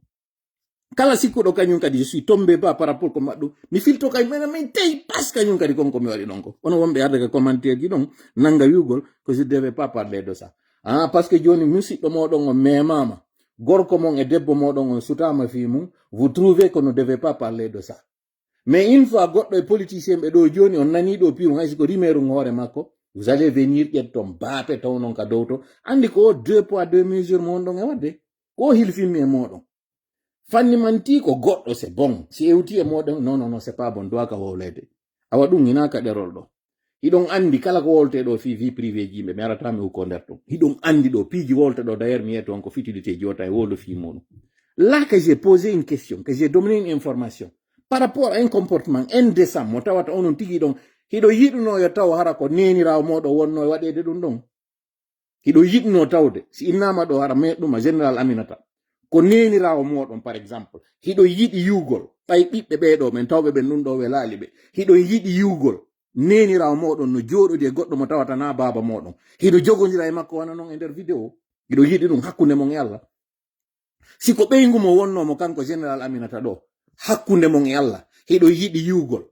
kala sikkuɗo kañum kadi je suis tombé pas par rapport ko maɗɗu mi filto kay mena min tawi pas kañum kadi konko mi waɗi ɗon ko ono wonɓe arde ka commentaire ji ɗon nanga wiugol que je devais pas parler de ça parce que joni musidɗo moɗon on memama gorko mon e debbo moɗon on sutama fi mum vous trouvez que ne devait pas parler de ça mais une fois goɗɗo e politicien ɓe ɗo joni on nani ɗo pirum hay siko rimerum hoore makko vous allez venir ƴetton baape taw non ka dow to andi ko 2 poids 2 mesures mon ɗon e wadde ko hilfimmi e moɗon fanni manti ko goɗɗo c'est bon si ewti e moɗon non c'est pas bon doa ka wowlede awa ɗum inaka ɗerol ɗo hiɗon andi kala ko wolte ɗo fi vie privé ji yimɓe mi arata mi hukko nder ton hiɗon andi ɗo piiji wolte ɗo d'ailleurs mi yiyata on ko futilité jota e wolo fi muɗum là que j'ai posé une question que j'ai donné une information par rapport à un comportement indécent mo tawata onon tigi ɗon hiɗo yiɗuno yo taw hara ko nenirawo moɗo wonno e waɗede ɗum ɗon hiɗo yiɗuno tawde si innama ɗo hara meɗɗuma général Aminata ko nenirawo moɗon par exemple hiɗo yiɗi yugol ɓay ɓiɓɓe ɓeɗo men tawɓe ɓen ɗum ɗo welali ɓe hiɗo yiɗi yugol nenirawo moɗon no joɗodi e goɗɗo mo tawata na baba moɗon hiɗo jogodira e makko wana noon e nder vidéo hiɗo yiɗi ɗum hakkunde mon e Allah siko ɓeygu mo wonnomo kanko général Aminata ɗo hakkunde mon e Allah hiɗo yiɗi yugol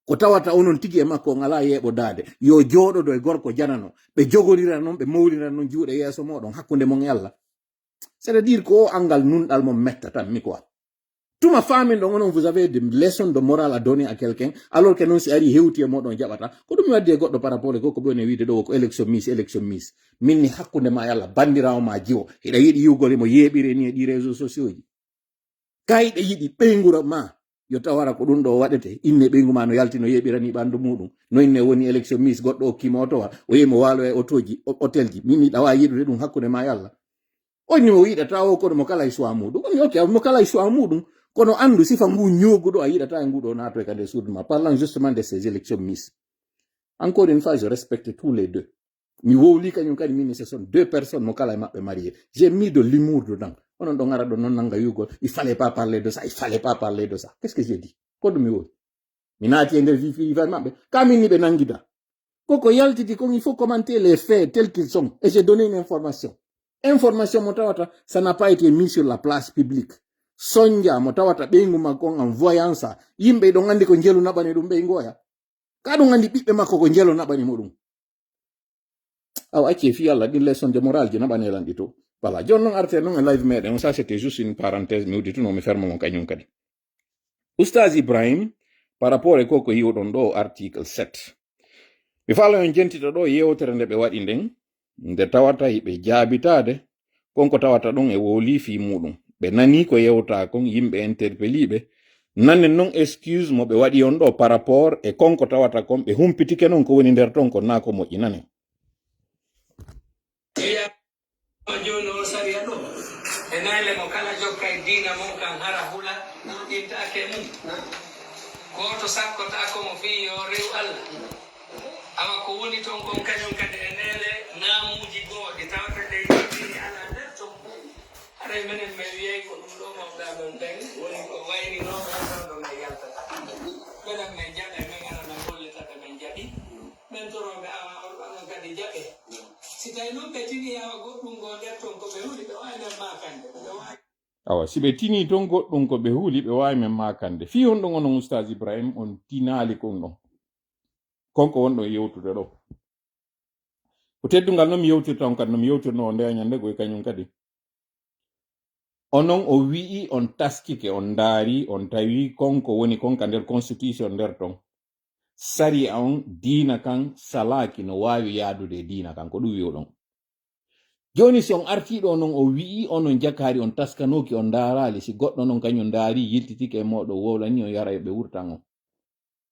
ko tawata onon tigi e makko on ala yeɓo dade yo joɗodo e gorko janano ɓe jogodira noon ɓe mawlira noon juuɗe yeeso moɗon hakkunde mon e Allah c'est à dire ko angal nunɗal mo metta tan mi quoi tuma famin ɗon onon vous avez des leçons de morale à donner à quelqu'un alors que non si ari hewti e moɗon jaɓata ko ɗum mi waddi e goɗɗo par rapport e ko ɓewne wiide ɗo ko élection miss min ni hakkunde ma e Allah bandirawo ma jiwo hiɗa yiɗi yugol mo yeɓire ni e ɗi réseaux sociaux ji kayɗe yiɗi ɓeygura ma yo tawara ko ɗum ɗo waɗete inne ɓeygu ma no yalti no yeɓirani ɓandu muɗum no inne woni élection miss goɗɗo okkima otowa o yimo walo e otoji hôtel ji min ɗawa yiɗude ɗum hakkunde ma e Allah onni mo yiɗata o kono mo kala e choix muɗum oni ok mo kala e choix muɗum kono andu sifa ngu ñoguɗo a yiɗata e nguɗo nato e kande suudu ma parlant justement de ces élections miss encore une fois je respecte tous les deux mi wowli kañum kadi min ce sont deux personnes mo kala e maɓɓe marié j'ai mis de l'humour dedans onon ɗon ara ɗo noon nanga yugol il fallait pas parler de ça il fallait pas parler de ça qu'est ce que j'ai dit ko ɗum mi wowi mi naati e nder vive maɓɓe kamin ni ɓe nangida koko yaltiti kon il faut commenter les faits tels qu'ils sont et j'ai donné une information mo tawata ça n'a pas été mis sur la place publique sonja mo tawata ɓeygu makko on en voyant ça yimɓe ɗon andi ko jelu naɓani ɗum ɓeygu oya ka ɗum andi ɓiɓɓe makko ko jelu naɓani mo ɗum aw acce fi Allah ɗin leçon de morale ji naɓani elan ɗi to voilà jon noon arte noon e live meɗen ça c'était juste une parenthèse mi udituno mi ferme mon kañum kadi oustaz Ibrahim par rapport e koko yiwoɗon ɗo article 7 mi fala on jentita ɗo yewtere nde ɓe waɗi nden nde tawata hiɓe jaabitade konko tawata ɗon e woli fi muɗum ɓe nani ko yewta kon yimɓe interpelliɓe nannen noon excuse mo ɓe waɗi on ɗo par rapport e konko tawata kon ɓe humpitike noon ko woni nder ton ko na ko moƴƴinane joni o sariya ɗo e nayle mo kala jokka e diina mum kan hara hula ɗuɗɗintake mum goto sakkotako mo fi yo rew Allah awa ko woni ton kon kañum kadi e nele namuji goo ɗi tawata ɗe yiɗini ala nder ton haray minen mi wiyay ko ɗum ɗo mawɗamen ɓen woni ko wayni noon ɗo men yaltata ɓenen men jaɓe men anana gollitaɓe men jaɓi men toroɓe awa on kadi jaɓe si tawi noon ɓe tini awa goɗɗum go nder ton ko ɓe huuli ɓe wawi men makande awa si ɓe tini ton goɗɗum ko ɓe huuli ɓe wawi men makande fi on ɗon onon oustaz Ibrahim on tinali kon ɗon konko wonɗo yewtude ɗo ko teddungal noon mi yewtirta on kadi no mi yewtirno nde ñande goy kañum kadi onon o wi'i on taskike on daari on tawi konko woni konka nder constitution nder ton sari on diina kan salaki no wawi yaadude diina kan ko ɗum wi'oɗon joni si on artiɗo noon o wi'i onon jakari on taskanoki on daarali si goɗɗo noon kañum daari yiltitike e moɗo wowlani on yara ɓe wurtan on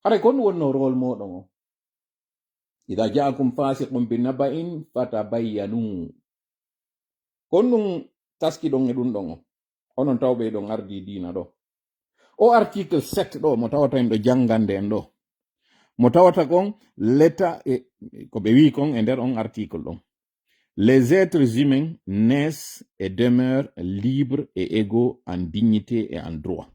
haray ko ɗum wonno rôle moɗon o ida jaakum fasiqum bi naba'in fatabayyanu kon ɗum taski ɗon e ɗum ɗon o onon tawɓe ɗon ardi diina ɗo o article 7 ɗo mo tawata en ɗo jangande en ɗo mo tawata kon l'état ko ɓe wi kon e nder on article ɗon. Les êtres humains naissent et demeurent libres et égaux en dignité et en droit.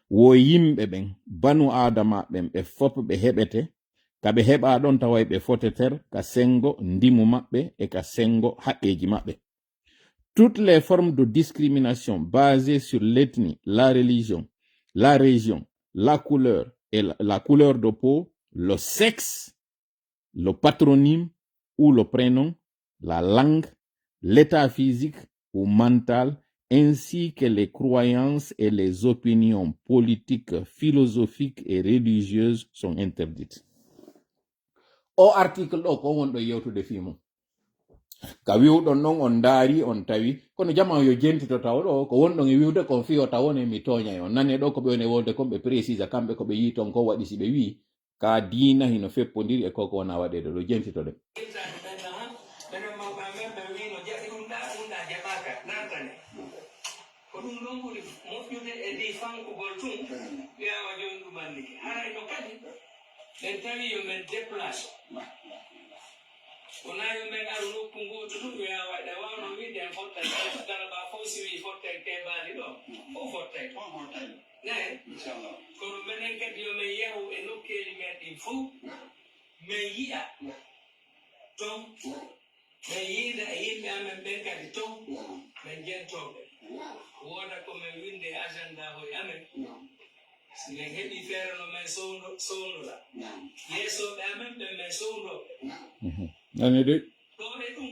Wo yimɓe ɓen banu adama ɓen ɓe fop ɓe heɓete ka ɓe heɓa ɗon tawa ɓe foteter ka sengo ndimu maɓɓe e ka sengo haqqeji maɓɓe. Toutes les formes de discrimination basées sur l'ethnie, la religion, la région, la couleur et la couleur de peau, le sexe, le patronyme ou le prénom, la langue, l'état physique ou mental, ainsi que les croyances et les opinions politiques, philosophiques et religieuses sont interdites. O article ɗo ko wonɗo yewtude fimum. Ka wiwɗon non on daari on tawi kono jama yo jentito taw ɗo ko wonɗon e wiwde kon fiyo tawone mi toña on nane ɗo ko ɓe woni wonde kon ɓe précise kamɓe ko ɓe yi ton ko waɗi si ɓe wi ka diina hino feppodiri e koko wona waɗede ɗo jentito ɗe. Onayo men aru pungu tu ya wa da wa no wi den fotta dara ba fo si wi fotta ke ba di do o fotta ne inshallah ko men en kadi yo men yahu e nokkeli men di fu men yi'a ton men yida e yimɓe amen ɓen kadi ton men jentoɓe woda ko men winde agenda ho e amen si men heɓi feere no men sownola yeesoɓe amen ɓe men sownoɓe nani de ɗone ɗum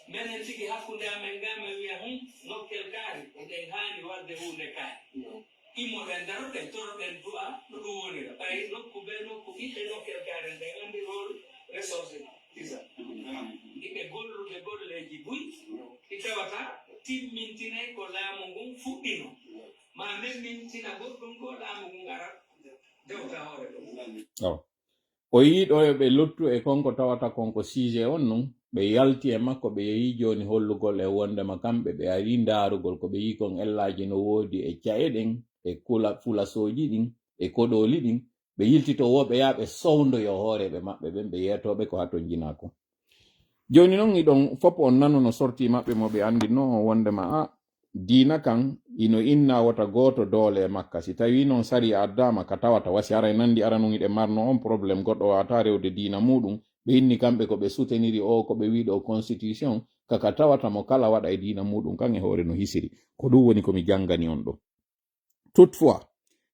minen tigi hakkunde amen ga men wiya nokkel kaari eɗen haani wadde hunde kaari immoɗen daroɗen toroɗen du'a no ɗum wonira ɓay nokku ɓe nokku ɓiɓɓe nokkel kaari nden anndi rol ressource isa iɓe golluɓe golleji buy ɗi tawata timmintinay ko laamu ngun fuɗɗino ma men mintina goɗɗum go laamu ngun ara dewta hoore ɗum o yiɗo ɓe lottu e konko tawata konko sujet on non ɓe yalti e makko ɓe yehi joni hollugol e wondema kamɓe ɓe ari ndarugol ko ɓe yi kon ellaji no woodi e cae ɗen e fulasoji ɗin e koɗoli ɗin ɓe yiltito woɓe yaɓe sowndoyo hooreɓe maɓɓe ɓen ɓe yetoɓe ko hato jinako joni noon iɗon fop on nano no sorti maɓɓe mo ɓe andino wondema a diina kan ino inna wata goto doole makka si tawi non sari addama ka tawata wasi ara nandi ara non iɗe marno on probléme goɗɗo wata rewde diina muɗum ɓe inni kamɓe ko ɓe souteniri o ko ɓe wiɗo constitution kaka tawata mo kala waɗa e diina muɗum kan e hoore no hisiri ko ɗum woni komi jangani on ɗo toutefois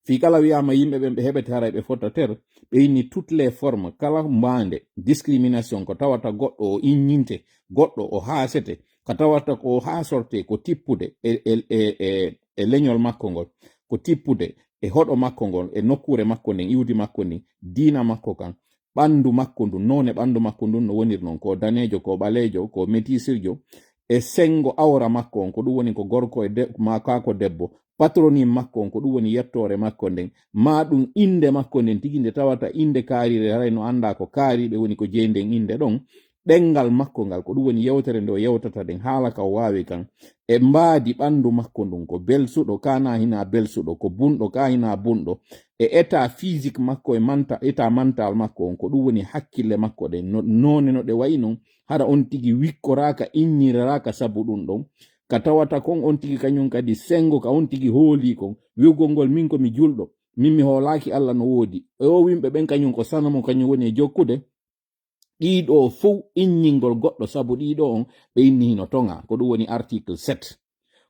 fi kala wiyama yimɓe ɓen ɓe heɓete hara ɓe fottater ɓe inni toutes les formes kala mbande discrimination ko tawata goɗɗo o inninte goɗɗo o haasete ka tawata ko ha sorte ko tippude e leñol makko ngol ko tippude e hoɗo makko ngol e nokkure makko nden iwdi makko ndin diina makko kan ɓandu makko ndu none ɓandu makko ndun no wonir non ko danejo ko ɓalejo ko métisirjo e sengo awra makko on ko ɗum woni ko gorko e ma kako debbo patronyme makko on ko ɗum woni yettore makko nden ma ɗum inde makko nden tigi nde tawata inde kaarire haray no anda ko kaariɓe woni ko jeynden inde ɗon ɗengal makko ngal ko ɗum woni yewtere nde o yewtata ɗen haala ka o waawi kan e mbaadi ɓanndu makko ndun ko belsuɗo kana hina belsuɗo ko bunɗo ka hina bunɗo e état physique makko e état mental makko on ko ɗum woni hakkille makko ɗen none no ɗe wayi non hara on tigi wikkoraka inniraraka sabu ɗum ɗon ka tawata kon on tigi kañum kadi sengo ka on tigi hooli kon wiwgol ngol min komi julɗo min mi hoolaki Allah no woodi o wimɓe ɓen kañum ko sanamo kañum woni e jokkude ɗiɗo fou inningol goɗɗo sabu ɗiɗo on ɓe inni hino tonga ko ɗum woni article 7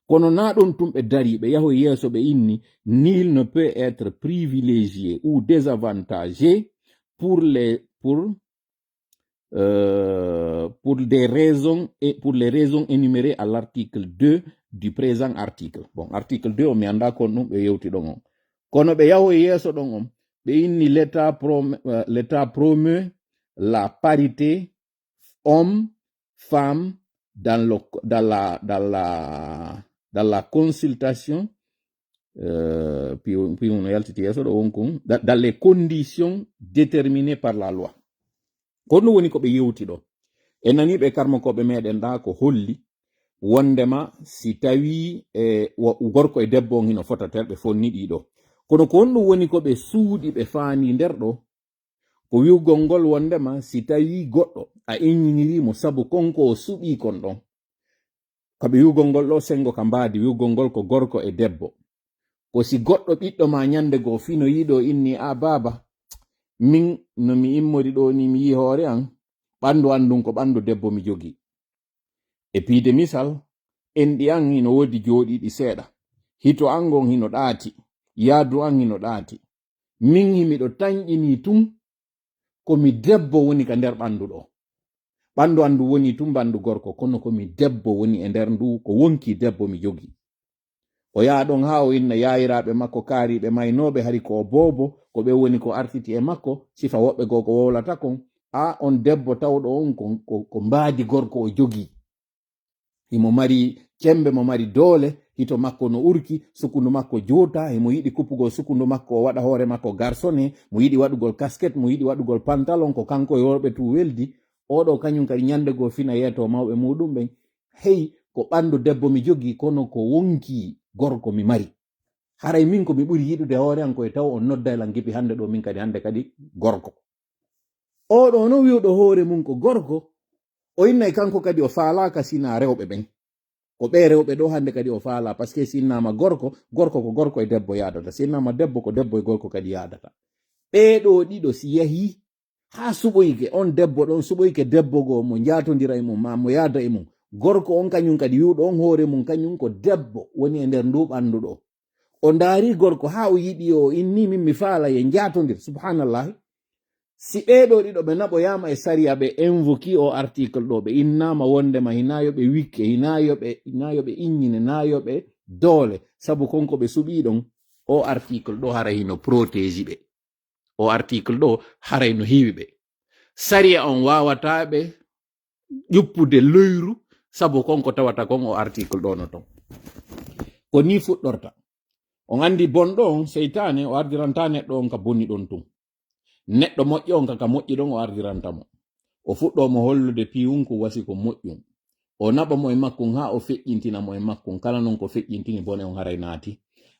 kono na ɗon tum ɓe dari ɓe yaho yeeso ɓe inni nul ne peut être privilégié ou désavantagé pour les raisons énumérées à l'article 2 du présent article. Bon, article 2 o mi anda kon ɗum ɓe yewti ɗon on kono ɓe yaho yeeso ɗon on ɓe inni l'état promeut la parité homme-femme dans la consultation puis on yaltiti yeso ɗo on dans les conditions déterminées par la loi ko ɗum woni ko ɓe yewti ɗo e nani ɓe karmokoɓe meɗen ɗa ko holli wondema si tawi gorko e debbo on hino fotatel ɓe fonni ɗiɗo kono ko on ɗum woni ko ɓe suuɗi ɓe faani nder ɗo ko wi'ugol ngol wondema si tawi goɗɗo a innirimo sabu konko o suɓi kon ɗon kaɓe wi'ugol ngol ɗo sengo ka mbaadi wi'ugol ngol ko gorko e debbo ko si goɗɗo ɓiɗɗo ma nyande goo fino yiɗo inni a baba min no mi immori ɗo ni mi yi hoore an ɓandu andun ko ɓandu debbo mi jogi e piide misal enɗi an hino wodi jooɗiɗi seeɗa hito an gon hino ɗaati yaadu an hino ɗaati min himiɗo tañƴini tun komi debbo woni ka nder ɓandu ɗo ɓandu andu woni tun ɓandu gorko kono komi debbo woni e nder ndu ko wonki debbo mi jogi o yaɗon ha o inna yayiraɓe makko kaariɓe maynoɓe hari ko bobo ko ɓe woni ko artiti e makko sifa woɓɓe goo ko wowlata kon a on debbo tawɗo on ko mbaadi gorko o jogi himo mari cembe mo mari doole hito makko no urki sukundu makko jota himo yiɗi kuppugol sukundu makko o waɗa hoore makko garsone mo yiɗi waɗugol casquette mo yiɗi waɗugol pantalon ko kanko e worɓe tu weldi oɗo kañum kadi nyande goo fina yeeto mawɓe muɗum ɓen hey ko ɓandu debbo mi jogi kono ko wonki gorko mi mari haray min ko mi ɓuri yiɗude hoore an koye taw on noddaylan gipi hande ɗo min kadi hande kadi gorko oɗo no wiwɗo hoore mum ko gorko o innay kanko kadi o faalaka sina rewɓe ɓen ko ɓe rewɓe ɗo hande kadi o faala par ce que sinnama gorko ko gorko e debbo yadata sinnama debbo ko debbo e gorko kadi yadata ɓeɗo ɗiɗo si yahi ha suɓoyke on debbo ɗon suɓoyke debbo goo mo jatodira e mum ma mo yaada e mum gorko on kañum kadi wiwɗo on hoore mum kañum ko debbo woni e nder ndu ɓandu ɗo o ndaari gorko ha o yiɗi o inni min mi faala ye jatodir subhanallahi si ɓeɗo ɗiɗo ɓe naɓoyama e sariya ɓe invoki o article ɗo ɓe innama wondema hinayoɓe wikke hinayoɓe inñine nayoɓe doole sabu konko ɓe suɓi ɗon o article ɗo haray hino protége ɓe o article ɗo haray no heewi ɓe sariya on wawataɓe ƴuppude loyru sabu konko tawata kon o article ɗo no ton ko ni fuɗɗorta on andi bonɗo on seytane o ardiranta neɗɗo on ka bonni ɗon tun neɗɗo moƴƴo on kaka moƴƴi ɗon o ardirantamo o fuɗɗomo hollude piyunku wasi ko moƴƴum o naɓa mo e makkum ha o feƴƴintina mo e makkum kala non ko feƴƴintini bone on haray naati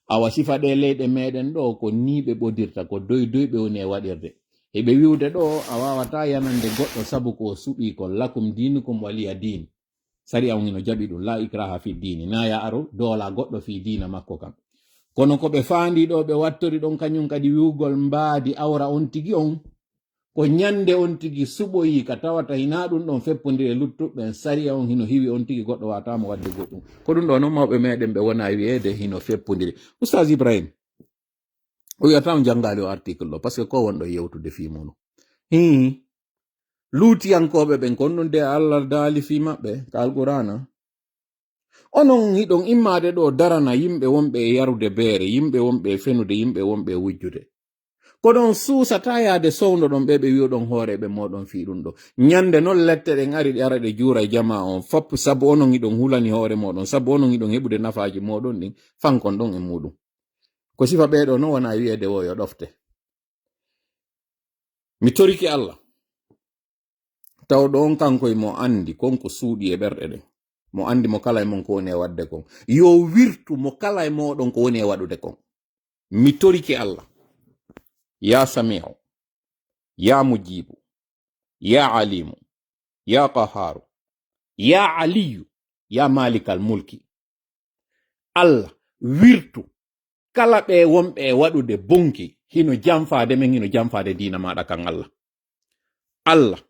awa sifa ɗe leyɗe meɗen ɗo ko ni ɓe ɓodirta ko doy ɓe woni e waɗirde eɓe wiwde ɗo a wawata yanande goɗɗo sabu ko suɓi kon lakum dinukum waliya din sari on hino jaɓi ɗum la ikraha fi dini na ya aro doola goɗɗo fi dina makko kam kono ko ɓe faandi ɗo ɓe wattori ɗon kañum kadi wiwgol mbaadi awra on tigi on ko ñande on tigi suɓoyi ka tawata hina ɗum ɗon feppodiri luttuɓɓen sariya on hino hiwi on tigi goɗɗo watamo wadde goɗɗum ko ɗum ɗo noon mawɓe meɗen ɓe wona wiyeede hino feppodiri oustaz Ibrahim o wiyatamo janngali o article ɗo par ce que ko wonɗo yewtude fimuno luutiyankoɓe ɓen kon ɗum de Allah daali fi maɓɓe ka alqur'ana onon hiɗon immade ɗo darana yimɓe wonɓe e yarude beere yimɓe wonɓe e fenude yimɓe wonɓe e wujjude ko ɗon suusata yaade sowno ɗon ɓe wiwɗon hooreɓe moɗon fi ɗum ɗo ñande noon lette ɗen ari ɗe ara ɗe juura e jama on foppu sabu onon hiɗon hulani hoore moɗon sabu onon hiɗon heɓude nafaji moɗon ɗin fankon ɗon e muɗum ko sifa ɓeɗo noon wona wiyede wo yo ɗofte mi toriki Allah tawɗo on kankoye mo andi konko suuɗi e ɓerɗe ɗen mo andi mo kala e mon ko woni e wadde kon yo wirtu mo kala e moɗon ko woni e waɗude kon mi toriki Allah ya sami'u ya mujibu ya alimu ya qaharu ya aliyu ya malikal mulki Allah wirtu kala ɓe wonɓe e waɗude bonki hino jamfade men hino jamfade dina maɗa kan Allah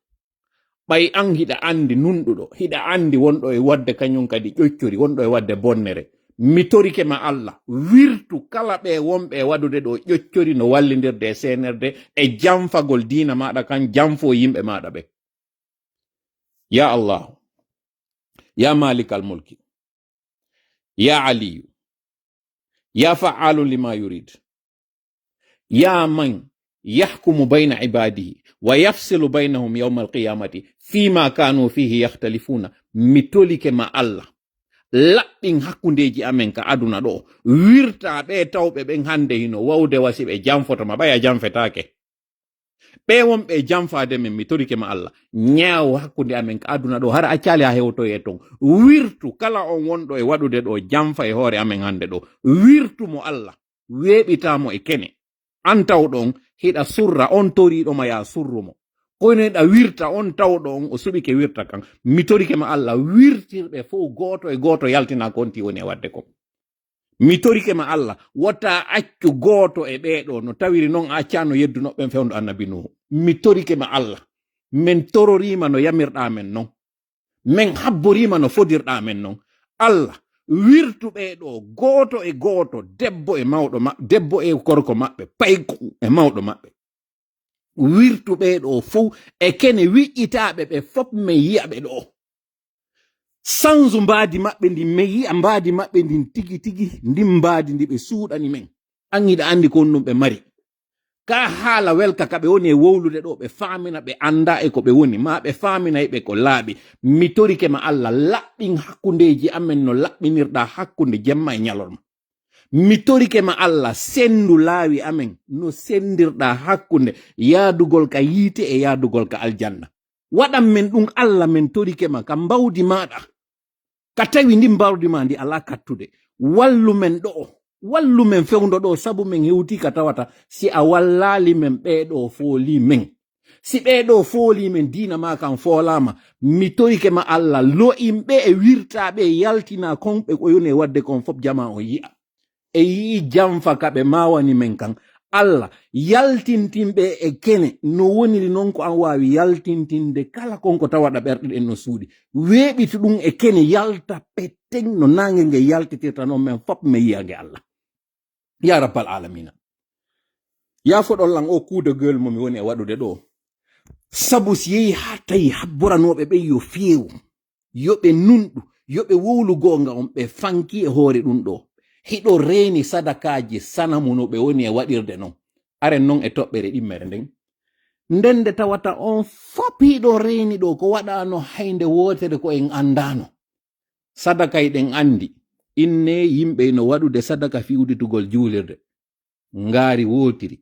ɓay an hiɗa andi nunɗuɗo hiɗa andi wonɗo e wadde kañum kadi ƴoccori wonɗo e wadde bonnere mi torike ma Allah wirtu kala ɓe wonɓe e waɗude ɗo ƴoccori no wallidirde e senerde e jamfagol dina maɗa kan jamfo yimɓe maɗa ɓe ya Allah ya malikal mulki ya aliyu ya fa'alu lima yurid ya man yahkumu bayna ibadihi wa yafsilu baynahum yawma alqiyamati fima kanu fihi yakhtalifuna mitolike ma Allah laɓɓin hakkundeji amen ka aduna ɗo wirta ɓe tawɓe ɓen hande hino wawde wasi ɓe jamfotoma ɓaya jamfetake ɓe wonɓe jamfade men mi torike ma Allah ñaaw hakkunde amen ka aduna ɗo hara accali ha hewtoye ton wirtu kala on wonɗo e waɗude ɗo jamfa e hoore amen hande ɗo wirtu mo Allah weeɓitamo e kene an tawɗon hiɗa surra on toriɗoma ya surrumo kono hiɗa wirta on tawɗon o suɓike wirta kan mi torike ma Allah wirtirɓe fof goto e goto yaltina konti woni e wadde ko mi torike ma Allah wota accu goto e ɓeɗo no tawiri noon accano yeddunoɓen fewndo annabi Nuhu mi torike ma Allah min tororima no yamirɗa men noon min habborima no fodirɗa men noon Allah wirtuɓe ɗo goto e goto debbo e mawɗo debbo e korko maɓɓe payku e mawɗo maɓɓe wirtuɓe ɗo fof e kene wiƴƴitaɓe ɓe fof min yiyaɓe ɗo sanzu mbaadi maɓɓe ndi min yi'a mbaadi maɓɓe ndin tigi tigi ndin mbaadi ndi ɓe suuɗani men an yiɗa andi kon ɗum ɓe mari ka haala welka ka ɓe woni e wowlude ɗo ɓe faamina ɓe anda e ko ɓe woni ma ɓe faaminay ɓe ko laaɓi mi torike ma Allah laɓɓin hakkundeji amen no laɓɓinirɗa hakkunde jemma e ñalorma mi torike ma Allah sendu laawi amen no sendirɗa hakkunde yaadugol ka yiite e yaadugol ka aljanna waɗan men ɗum Allah min torike ma ka mbawdi maɗa ka tawi ndi mbawdi ma ndi ala kattude wallu men ɗo wallu men fewndo ɗo sabu men hewti ka tawata si a wallali men ɓeɗo fooli men si ɓeɗo fooli men dina ma kan foolama mi torike ma Allah lo'imɓe e wirtaɓe yaltina konɓe ko yoni wadde kon fof jama o yi'a e yii jamfa kaɓe mawani men kan Allah yaltintinɓe e kene no woniri noon ko an wawi yaltintinde kala konko tawaɗa ɓerɗe ɗen no suuɗi weeɓiti ɗum e kene yalta petten no nange nge yaltitirta noon men fof mi yiyange Allah ya rabbal alamina ya foɗollan o kuudegol mo mi woni e waɗude ɗo sabu si yehi ha tawi habboranoɓe ɓen yo feewu yoɓe nunɗu yoɓe wowlu gonga on ɓe fanki e hoore ɗum ɗo hiɗo reeni sadakaji sanamu no ɓe woni e waɗirde noon aren noon e toɓɓere ɗimmere nden ndende tawata on fop hiɗo reeni ɗo ko waɗano haynde wotere ko en andano sadaka ɗen andi inne yimɓe no waɗude sadaka fiwditugol juulirde ngaari wotiri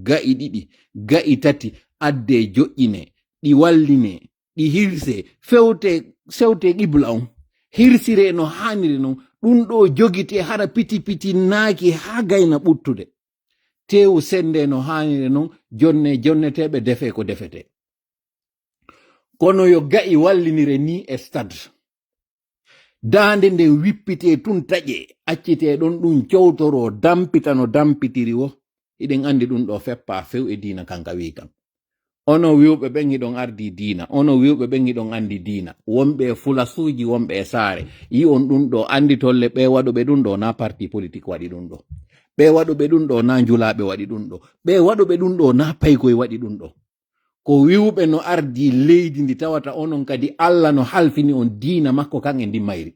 ga'i ɗiɗi ga'i tati adde joƴƴine ɗi walline ɗi hirse sewte qibla on hirsire no haniri noon ɗum ɗo jogite hara piti piti naaki ha gayna ɓuttude tewu sende no haniri noon jonneteɓe defe ko defete kono yo ga'i wallinire ni e stade daande nde wippite tun taƴe accite ɗon ɗum cowtoro dampita no dampitiri wo iɗen andi ɗum ɗo feppa few e diina kanka wi kam ono wiwɓe ɓen hiɗon ardi diina ono wiwɓe ɓen hiɗon andi diina wonɓe fulasuji wonɓe e saare yi on ɗum ɗo andi tolle ɓe waɗuɓe ɗum ɗo na parti politique waɗi ɗum ɗo ɓe waɗuɓe ɗum ɗo na julaɓe waɗi ɗum ɗo ɓe waɗuɓe ɗum ɗo na paykoye waɗi ɗum ɗo ko wiwɓe no ardi leydi ndi tawata onon kadi Allah no halfini on diina makko kan e ndi mayri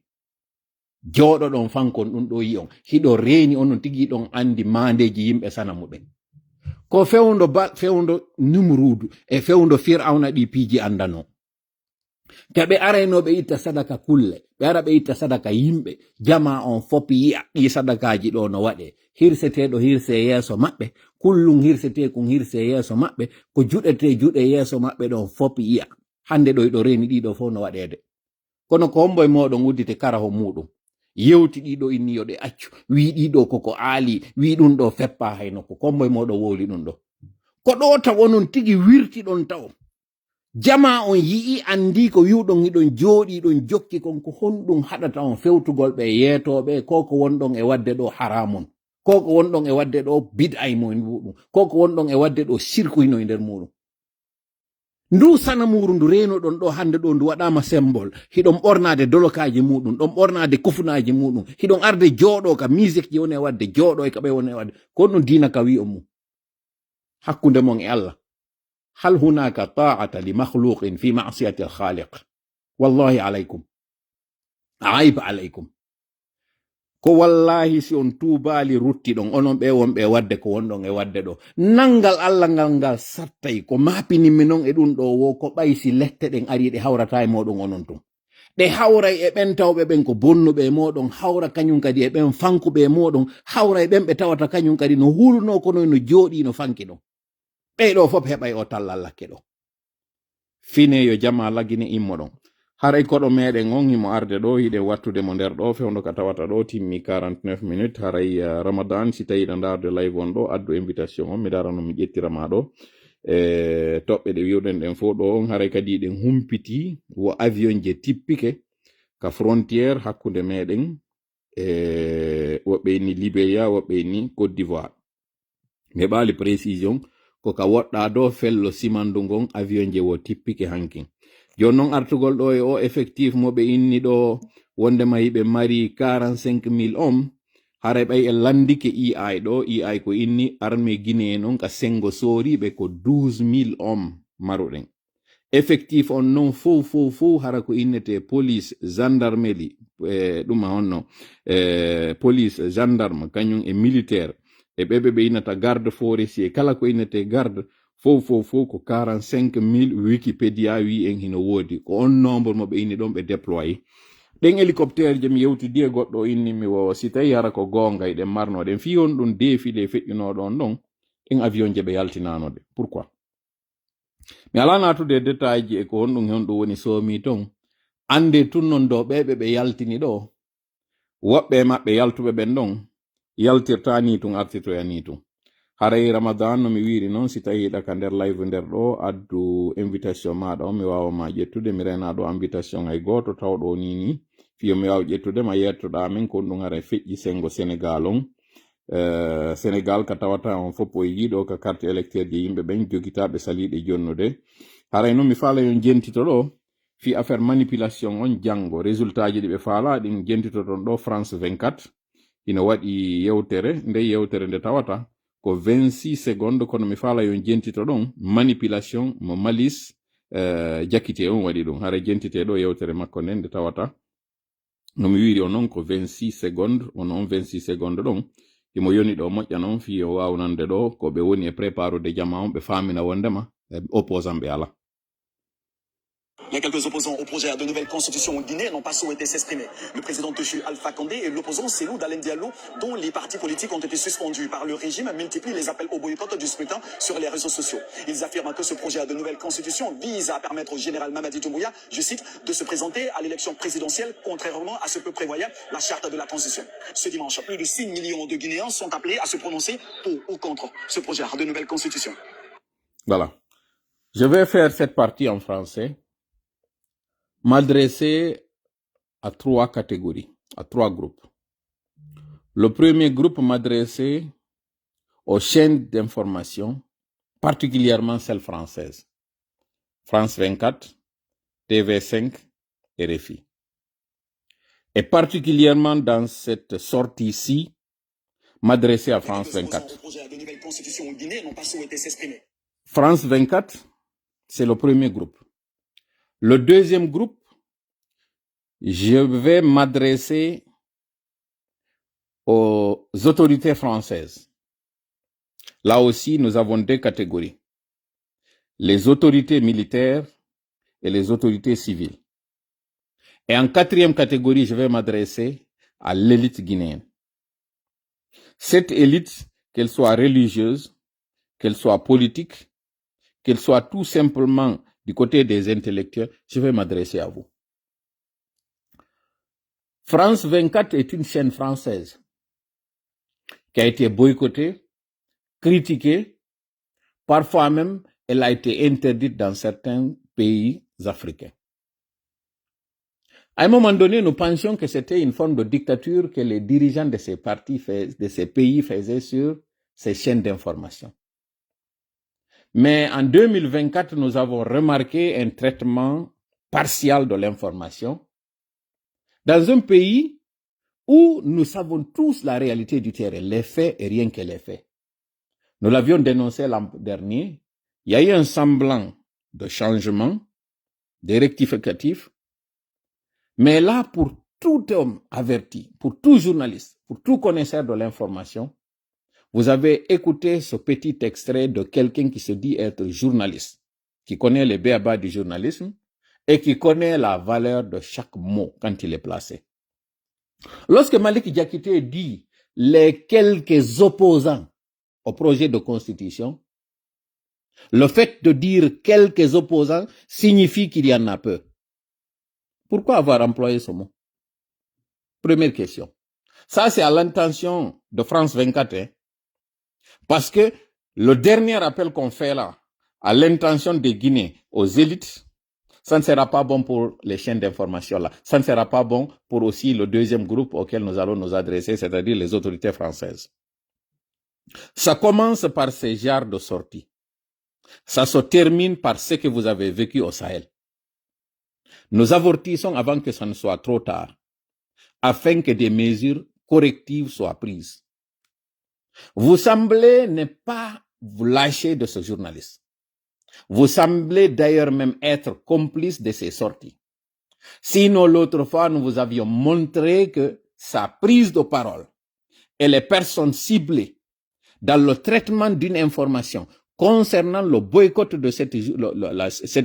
jooɗoɗon fankon ɗum ɗo yi on hiɗo reeni onon tigi ɗon andi mandeji yimɓe sanamuɓe ko fewndo Numrudu e fewndo Fir'auna ɗi piiji andano keɓe araynoɓe itta sadaka kulle ɓe ara ɓe itta sadaka yimɓe jama on fop yi'a ɗi sadakaji ɗo no waɗe hirseteɗo hirse yeeso maɓɓe kullum hirsete kun hirse yeeso maɓɓe ko juɗete juɗe yeeso maɓɓe ɗon fop yi'a hande ɗo iɗo reeni ɗiɗo fof no waɗede kono ko homboye moɗon wuddite karaho muɗum yewti ɗiɗo inni yo ɗe accu wi ɗiɗo koko aali wi ɗum ɗo feppa hay nokko komboye moɗon wowli ɗum ɗo ko ɗo taw onon tigi wirti ɗon taw jama on yi'i andi ko wiwɗon hiɗon jooɗi ɗon jokki kon ko honɗum haɗata on fewtugol ɓe yeetoɓe koko wonɗon e wadde ɗo haramun koko wonɗon e wadde ɗo bid'ay mo muɗum koko wonɗon e wadde ɗo sirkuyno e nder muɗum ndu sanamuru ndu renoɗon ɗo hande ɗo ndu waɗama symbole hiɗon ɓornade dolokaji muɗum ɗon ɓornade kufunaji muɗum hiɗon arde jooɗo ka musique ji woni e wadde jooɗo e kaɓe woni e wadde ko ɗum dina ka wi on mum hakkunde mon e Allah hal hunaka ta'ata li makhluqin fi ma'siyati al-khaliq wallahi alaykum aiba alaykum ko wallahi si on tuubali rutti ɗon onon ɓe wonɓe wadde ko wonɗon e wadde ɗo nangal Allah ngal sattay ko mapinimi noon e ɗum ɗo wo ko ɓaysi lette ɗen ari ɗe hawrata e moɗon onon tun ɗe hawray e ɓen tawɓe ɓen ko bonnuɓe e moɗon hawra kañum kadi e ɓen fankuɓe e moɗon hawra e ɓen ɓe tawata kañum kadi no hulno kono no jooɗi no fanki ɗon ɓeyɗo fof heɓay o talla lakke ɗo fine yo jama lagine immo ɗon haray koɗo meɗen on himo arde ɗo hiɗe wattude mo nder ɗo fewndo ka tawata ɗo timmi 49 minutes haray ramadan si tawi ɗo darde live on ɗo addu invitation on mi darano mi ƴettirama ɗo toɓɓe ɗe wiwɗen ɗen fo ɗo on haray kadi ɗen humpiti wo avion je tippike ka frontiére hakkude meɗen woɓɓe ni Libéria woɓɓe ni Côte d'Ivoire mi ɓaali précision ko ka woɗɗa ɗo fello simandu ngon avion je wo tippike hankin joni noon artugol ɗo e o effectif moɓe inni ɗo wondema yiɓe mari 45 000 hommes haray ɓay e landike EI ɗo EI ko inni armée guinéen on ka sengo soriɓe ko 12 000 hommes maruɗen effectif on non fof hara ko innete police gendarmerie ɗuma honno police gendarme kañum e militaire e ɓeɓe ɓe innata garde forestier kala ko innete garde fof ko 45 000 wikipédia wi en hino woodi ko on nombre mo ɓe inni ɗon ɓe déployé ɗen hélicoptère je mi yewtidi e goɗɗo inni mi wo si tawi hara ko gonga eɗen marnoɗen fi on ɗum défilé feƴƴunoɗon ɗon en avion je ɓe yaltinanode pourquoi mi ala natude e détail ji e ko honɗum hen ɗum woni somi ton ande tunnon ɗo ɓeɓe ɓe yaltini ɗo woɓɓe maɓɓe yaltuɓe ɓen ɗon yaltirta ni tun artitoya ni tun haray ramadan no mi wiri noon si tawi yiɗa ka nder live nder ɗo addu invitation maɗa on mi wawama ƴettude mi rena ɗo invitation hay goto tawɗo ni fiyo mi wawa ƴettude ma yettoɗa min kon ɗum haray feƴƴi sengo sénégal on sénégal ka tawata on fof o yiɗo ka carte électeur je yimɓe ɓen jogitaɓe saliɗe jonnude haray noon mi faala yon jentito ɗo fi affaire manipulation on janggo résultat ji ɗi ɓe faala ɗin jentitoton ɗo France 24 ina waɗi yewtere nde yewtere nde tawata ko 26 secondes kono mi faala yon jentito ɗon manipulation mo malice jakite on waɗi ɗum haray jentite ɗo yewtere makko nden nde tawata no mi wiri o noon ko 26 secondes on on 26 secondes ɗon imo yoni ɗo moƴƴa noon fi o wawnande ɗo ko ɓe woni e préparude jama on ɓe famina wondema opposant ɓe ala. Il y a quelques opposants au projet de nouvelle constitution en Guinée n'ont pas souhaité s'exprimer. Le président Techu Alpha Condé et l'opposant Cellou Dalein Diallo, dont les partis politiques ont été suspendus par le régime, multiplient les appels au boycott du scrutin sur les réseaux sociaux. Ils affirment que ce projet de nouvelle constitution vise à permettre au général Mamadi Doumbouya, je cite, de se présenter à l'élection présidentielle, contrairement à ce que prévoyait la charte de la transition. Ce dimanche, plus de 6 millions de Guinéens sont appelés à se prononcer pour ou contre ce projet de nouvelle constitution. Voilà. Je vais faire cette partie en français. M'adresser à 3 catégories, à 3 groupes. Le premier groupe m'adresser aux chaînes d'information, particulièrement celles françaises. France 24, TV5 et RFI. Et particulièrement dans cette sortie-ci, m'adresser à France 24. France 24, c'est le premier groupe. Le deuxième groupe, je vais m'adresser aux autorités françaises. Là aussi, nous avons 2 catégories. Les autorités militaires et les autorités civiles. Et en 4e catégorie, je vais m'adresser à l'élite guinéenne. Cette élite, qu'elle soit religieuse, qu'elle soit politique, qu'elle soit tout simplement du côté des intellectuels, je vais m'adresser à vous. France 24 est une chaîne française qui a été boycottée, critiquée, parfois même elle a été interdite dans certains pays africains. À un moment donné, nous pensions que c'était une forme de dictature que les dirigeants de ces partis, de ces pays faisaient sur ces chaînes d'information. Mais en 2024, nous avons remarqué un traitement partial de l'information dans un pays où nous savons tous la réalité du terrain, les faits et rien que les faits. Nous l'avions dénoncé l'an dernier. Il y a eu un semblant de changement, de rectificatif. Mais là, pour tout homme averti, pour tout journaliste, pour tout connaisseur de l'information, vous avez écouté ce petit extrait de quelqu'un qui se dit être journaliste, qui connaît les b.a.-ba du journalisme et qui connaît la valeur de chaque mot quand il est placé. Lorsque Malik Diakité dit les quelques opposants au projet de constitution, le fait de dire quelques opposants signifie qu'il y en a peu. Pourquoi avoir employé ce mot? Première question. Ça, c'est à l'intention de France 24, hein? Parce que le dernier appel qu'on fait là, à l'intention des Guinéens, aux élites, ça ne sera pas bon pour les chaînes d'information là. Ça ne sera pas bon pour aussi le deuxième groupe auquel nous allons nous adresser, c'est-à-dire les autorités françaises. Ça commence par ces genres de sorties. Ça se termine par ce que vous avez vécu au Sahel. Nous avertissons avant que ça ne soit trop tard, afin que des mesures correctives soient prises. Vous semblez ne pas vous lâcher de ce journaliste. Vous semblez d'ailleurs même être complice de ses sorties. Sinon, l'autre fois, nous vous avions montré que sa prise de parole et les personnes ciblées dans le traitement d'une information concernant le boycott de cette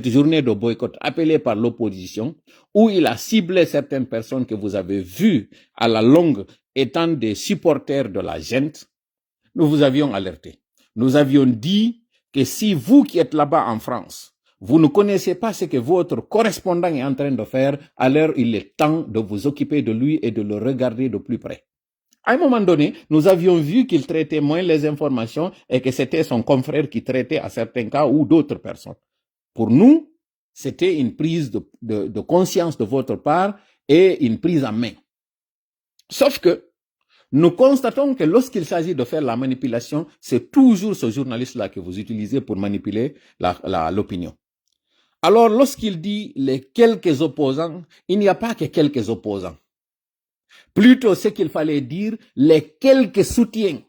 journée de boycott appelée par l'opposition, où il a ciblé certaines personnes que vous avez vues à la longue étant des supporters de la gente, nous vous avions alerté. Nous avions dit que si vous qui êtes là-bas en France, vous ne connaissez pas ce que votre correspondant est en train de faire, alors il est temps de vous occuper de lui et de le regarder de plus près. À un moment donné, nous avions vu qu'il traitait moins les informations et que c'était son confrère qui traitait à certains cas ou d'autres personnes. Pour nous, c'était une prise de conscience de votre part et une prise en main. Sauf que nous constatons que lorsqu'il s'agit de faire la manipulation, c'est toujours ce journaliste-là que vous utilisez pour manipuler l'opinion. Alors, lorsqu'il dit les quelques opposants, il n'y a pas que quelques opposants. Plutôt, ce qu'il fallait dire, les quelques soutiens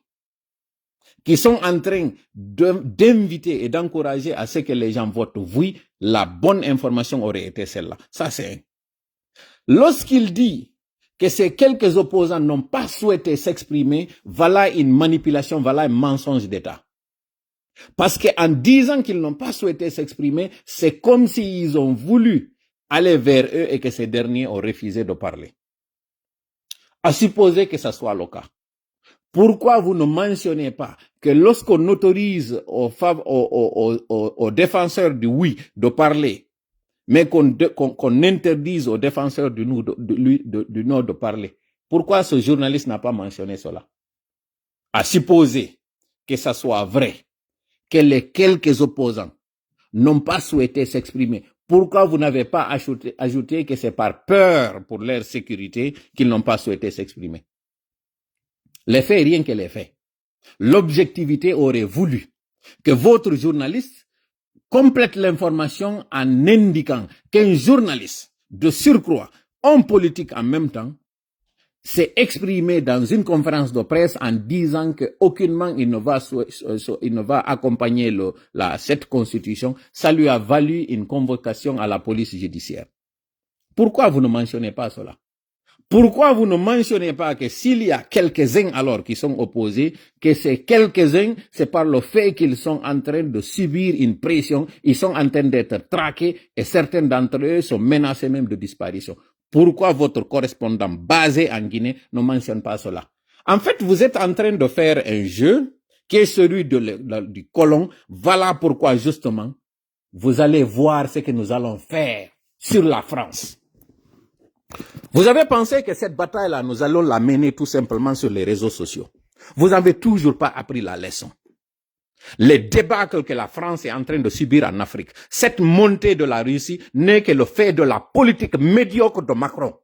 qui sont en train d'inviter et d'encourager à ce que les gens votent oui, la bonne information aurait été celle-là. Ça, c'est. Lorsqu'il dit que ces quelques opposants n'ont pas souhaité s'exprimer, voilà une manipulation, voilà un mensonge d'État. Parce qu'en disant qu'ils n'ont pas souhaité s'exprimer, c'est comme s'ils ont voulu aller vers eux et que ces derniers ont refusé de parler. À supposer que ce soit le cas. Pourquoi vous ne mentionnez pas que lorsqu'on autorise aux défenseurs du oui de parler, mais qu'on interdise aux défenseurs du non de parler, pourquoi ce journaliste n'a pas mentionné cela? À supposer que ça soit vrai, que les quelques opposants n'ont pas souhaité s'exprimer, pourquoi vous n'avez pas ajouté que c'est par peur pour leur sécurité qu'ils n'ont pas souhaité s'exprimer? Les faits, rien que les faits. L'objectivité aurait voulu que votre journaliste complète l'information en indiquant qu'un journaliste de surcroît, homme politique en même temps, s'est exprimé dans une conférence de presse en disant qu'aucunement il ne va accompagner cette constitution. Ça lui a valu une convocation à la police judiciaire. Pourquoi vous ne mentionnez pas cela? Pourquoi vous ne mentionnez pas que s'il y a quelques-uns alors qui sont opposés, que ces quelques-uns, c'est par le fait qu'ils sont en train de subir une pression, ils sont en train d'être traqués et certains d'entre eux sont menacés même de disparition? Pourquoi votre correspondant basé en Guinée ne mentionne pas cela? En fait, vous êtes en train de faire un jeu qui est celui du colon. Voilà pourquoi justement, vous allez voir ce que nous allons faire sur la France. Vous avez pensé que cette bataille-là, nous allons la mener tout simplement sur les réseaux sociaux. Vous n'avez toujours pas appris la leçon. Les débâcles que la France est en train de subir en Afrique, cette montée de la Russie n'est que le fait de la politique médiocre de Macron.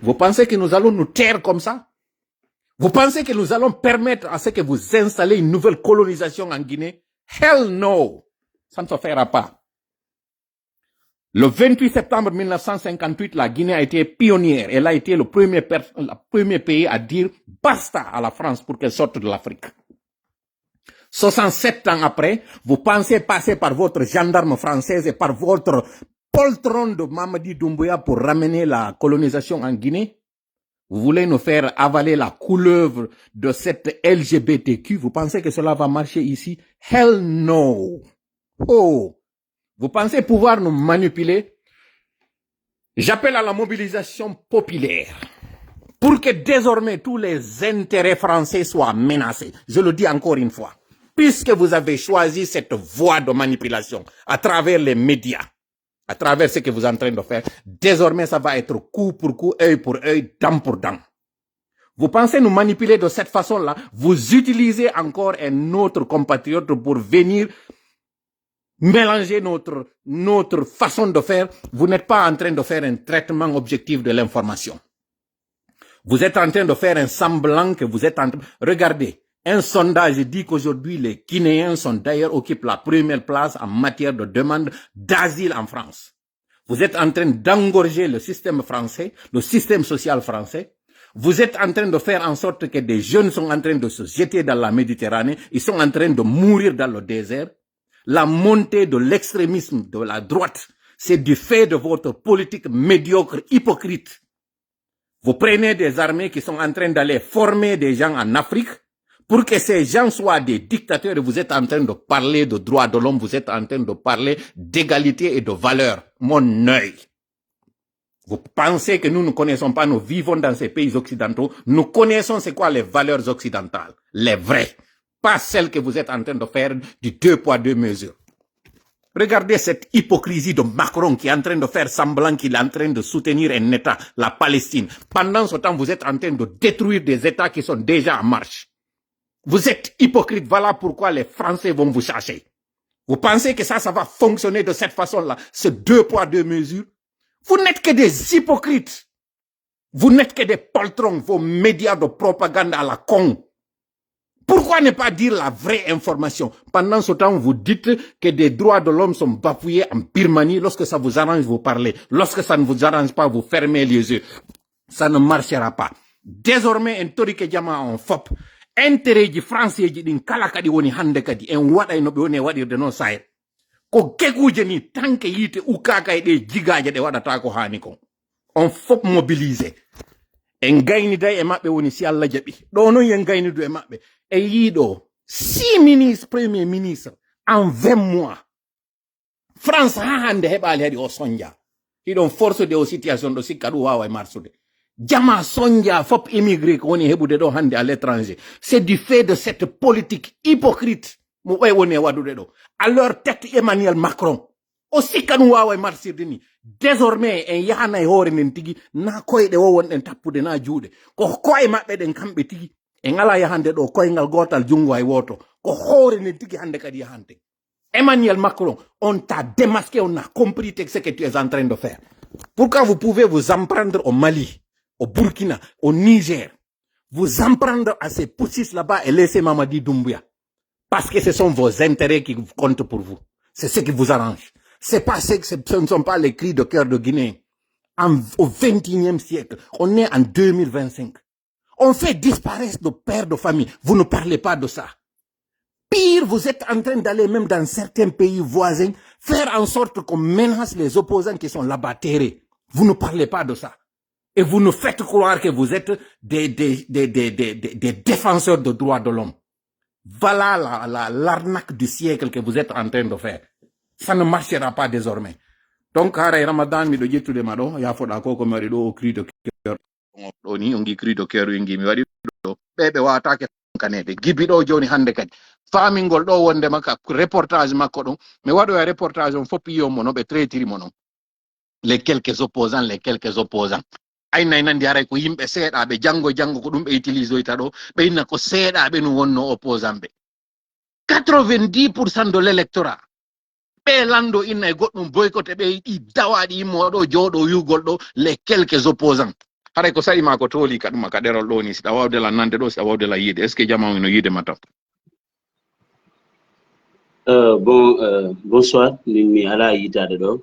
Vous pensez que nous allons nous taire comme ça? Vous pensez que nous allons permettre à ce que vous installez une nouvelle colonisation en Guinée? Hell no! Ça ne se fera pas. Le 28 septembre 1958, la Guinée a été pionnière. Elle a été le premier pays à dire basta à la France pour qu'elle sorte de l'Afrique. 67 ans après, vous pensez passer par votre gendarme française et par votre poltron de Mamadi Doumbouya pour ramener la colonisation en Guinée? Vous voulez nous faire avaler la couleuvre de cette LGBTQ? Vous pensez que cela va marcher ici? Hell no! Oh! Vous pensez pouvoir nous manipuler? J'appelle à la mobilisation populaire pour que désormais tous les intérêts français soient menacés. Je le dis encore une fois. Puisque vous avez choisi cette voie de manipulation à travers les médias, à travers ce que vous êtes en train de faire. Désormais, ça va être coup pour œil, dent pour dent. Vous pensez nous manipuler de cette façon-là, vous utilisez encore un autre compatriote pour venir mélanger notre façon de faire. Vous n'êtes pas en train de faire un traitement objectif de l'information. Vous êtes en train de faire un semblant que vous êtes en train... Regardez, un sondage dit qu'aujourd'hui, les Guinéens sont d'ailleurs occupent la première place en matière de demande d'asile en France. Vous êtes en train d'engorger le système français, le système social français. Vous êtes en train de faire en sorte que des jeunes sont en train de se jeter dans la Méditerranée. Ils sont en train de mourir dans le désert. La montée de l'extrémisme de la droite, c'est du fait de votre politique médiocre, hypocrite. Vous prenez des armées qui sont en train d'aller former des gens en Afrique pour que ces gens soient des dictateurs et vous êtes en train de parler de droits de l'homme, vous êtes en train de parler d'égalité et de valeur. Mon œil. Vous pensez que nous ne connaissons pas, nous vivons dans ces pays occidentaux, nous connaissons c'est quoi les valeurs occidentales, les vraies, pas celles que vous êtes en train de faire du 2 poids 2 mesures. Regardez cette hypocrisie de Macron qui est en train de faire semblant qu'il est en train de soutenir un État, la Palestine. Pendant ce temps, vous êtes en train de détruire des États qui sont déjà en marche. Vous êtes hypocrite, voilà pourquoi les Français vont vous chercher. Vous pensez que ça va fonctionner de cette façon-là, ce 2 poids 2 mesures? Vous n'êtes que des hypocrites. Vous n'êtes que des poltrons, vos médias de propagande à la con. Pourquoi ne pas dire la vraie information? Pendant ce temps, vous dites que des droits de l'homme sont bafoués en Birmanie. Lorsque ça vous arrange, vous parlez. Lorsque ça ne vous arrange pas, vous fermez les yeux. Ça ne marchera pas. Désormais, un torike jama en fop. Intérêt du français, din kala kadi woni hande kadi. En waɗay no ɓe woni waɗirde non sayet. Ko geguje ni tanke yite ukaka e ɗe jigaje ɗe waɗata ko hani kon. On fop mobilisé. En gaynida e maɓɓe woni si Allah jaɓi. Ɗo non yen gaynidu e maɓɓe. Et yido 6 ministres, premier ministre, en 20 mois. France ha hande heɓali hadi o sonja. Hiɗon force de o situation ɗo sikka ɗum wawa e marsude. Jama sonja fop immigré ko woni heɓude ɗo hande à l'étranger. C'est du fait de cette politique hypocrite mo ɓay woni e waɗude ɗo. À leur tête Emmanuel Macron. O sikka ɗum wawa e marsirde ni. Désormais en yahana e hoore nden tigi na koyɗe wo wonɗen tappude na juuɗe. Ko koye maɓɓe ɗen kamɓe tigi. En ala yahande ɗo koyngal gotal jungo ay woto ko hoore ne tigi hande kadi yahande. Emmanuel Macron, on t'a démasqué, on a compris ce que tu es en train de faire. Pourquoi vous pouvez vous en prendre au Mali, au Burkina, au Niger, vous en prendre à ces poussis là-bas et laisser Mamadi Doumbouya? Parce que ce sont vos intérêts qui comptent pour vous. C'est ce qui vous arrange. C'est pas ce ne sont pas les cris de cœur de Guinée. Au 21e siècle, on est en 2025. On fait disparaître nos pères de famille. Vous ne parlez pas de ça. Pire, vous êtes en train d'aller même dans certains pays voisins, faire en sorte qu'on menace les opposants qui sont là-bas terrés. Vous ne parlez pas de ça. Et vous nous faites croire que vous êtes des défenseurs de droits de l'homme. Voilà l'arnaque du siècle que vous êtes en train de faire. Ça ne marchera pas désormais. Donc, Ramadan, mi do jettude ma do, ya foda ko mi wari do o cri de cœur. Oni on gi cri de cœur ngi mi wari do bebe watake kanede gibi do joni hande kadi famingol do wonde makka reportage makko dum mi wado e reportage on foppi yomo no be traitiri mo non les quelques opposants ay nay nandi aray ko yimbe seeda be jango ko dum be utiliser ita do be inna ko seeda be no wonno opposant be 90% de l'électorat be lando inna e goddum boycotté be i dawadi mo do jodo yugol do les quelques opposants. Hare ko sai ma ko toli kaduma ka derol do ni sida wawde la nande do sida wawde la yide. Est-ce que jama no yide mata? Bonsoir, mi ala yitade do.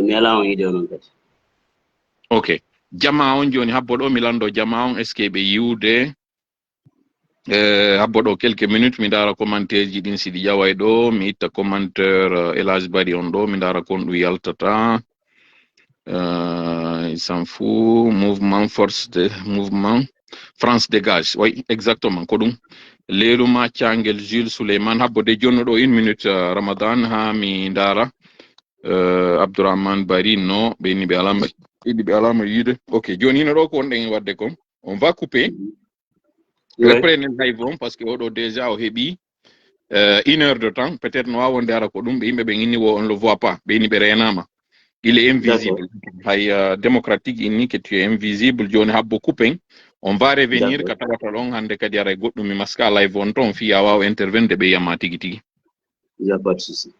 Mi ala on yide on kati. OK. Jama on joni habbo do mi lando jama on est-ce que be yiwde habbo do quelques minutes mi dara commentaire ji din sidi jaway do mi itta commentaire Elage Bari on do mi dara kon du yaltata. Il s'en fout. Mouvement France dégage. Oui, exactement. Kodum. Leluma Tiangel Jules Suleiman habbo de jonno do 1 minute Ramadan ha mi dara Abdourahmane Bari no be ni be alama yide. OK, joni no do ko on wadde ko. On va couper. Reprenez live on parce que odo déjà o hebi 1 heure de temps peut-être no wawonde ara ko ɗum ɓe yimɓe ɓe inni wo on le voit pas ɓe inni ɓe renama il est invisible hay démocratique inni que tu es invisible joni habbo coupen on va revenir ka tawata ɗon hande kadi ara goɗɗum mi maska live on ton fiya wawa intervene ɓe yiyama tigi tigi il y a pas de souci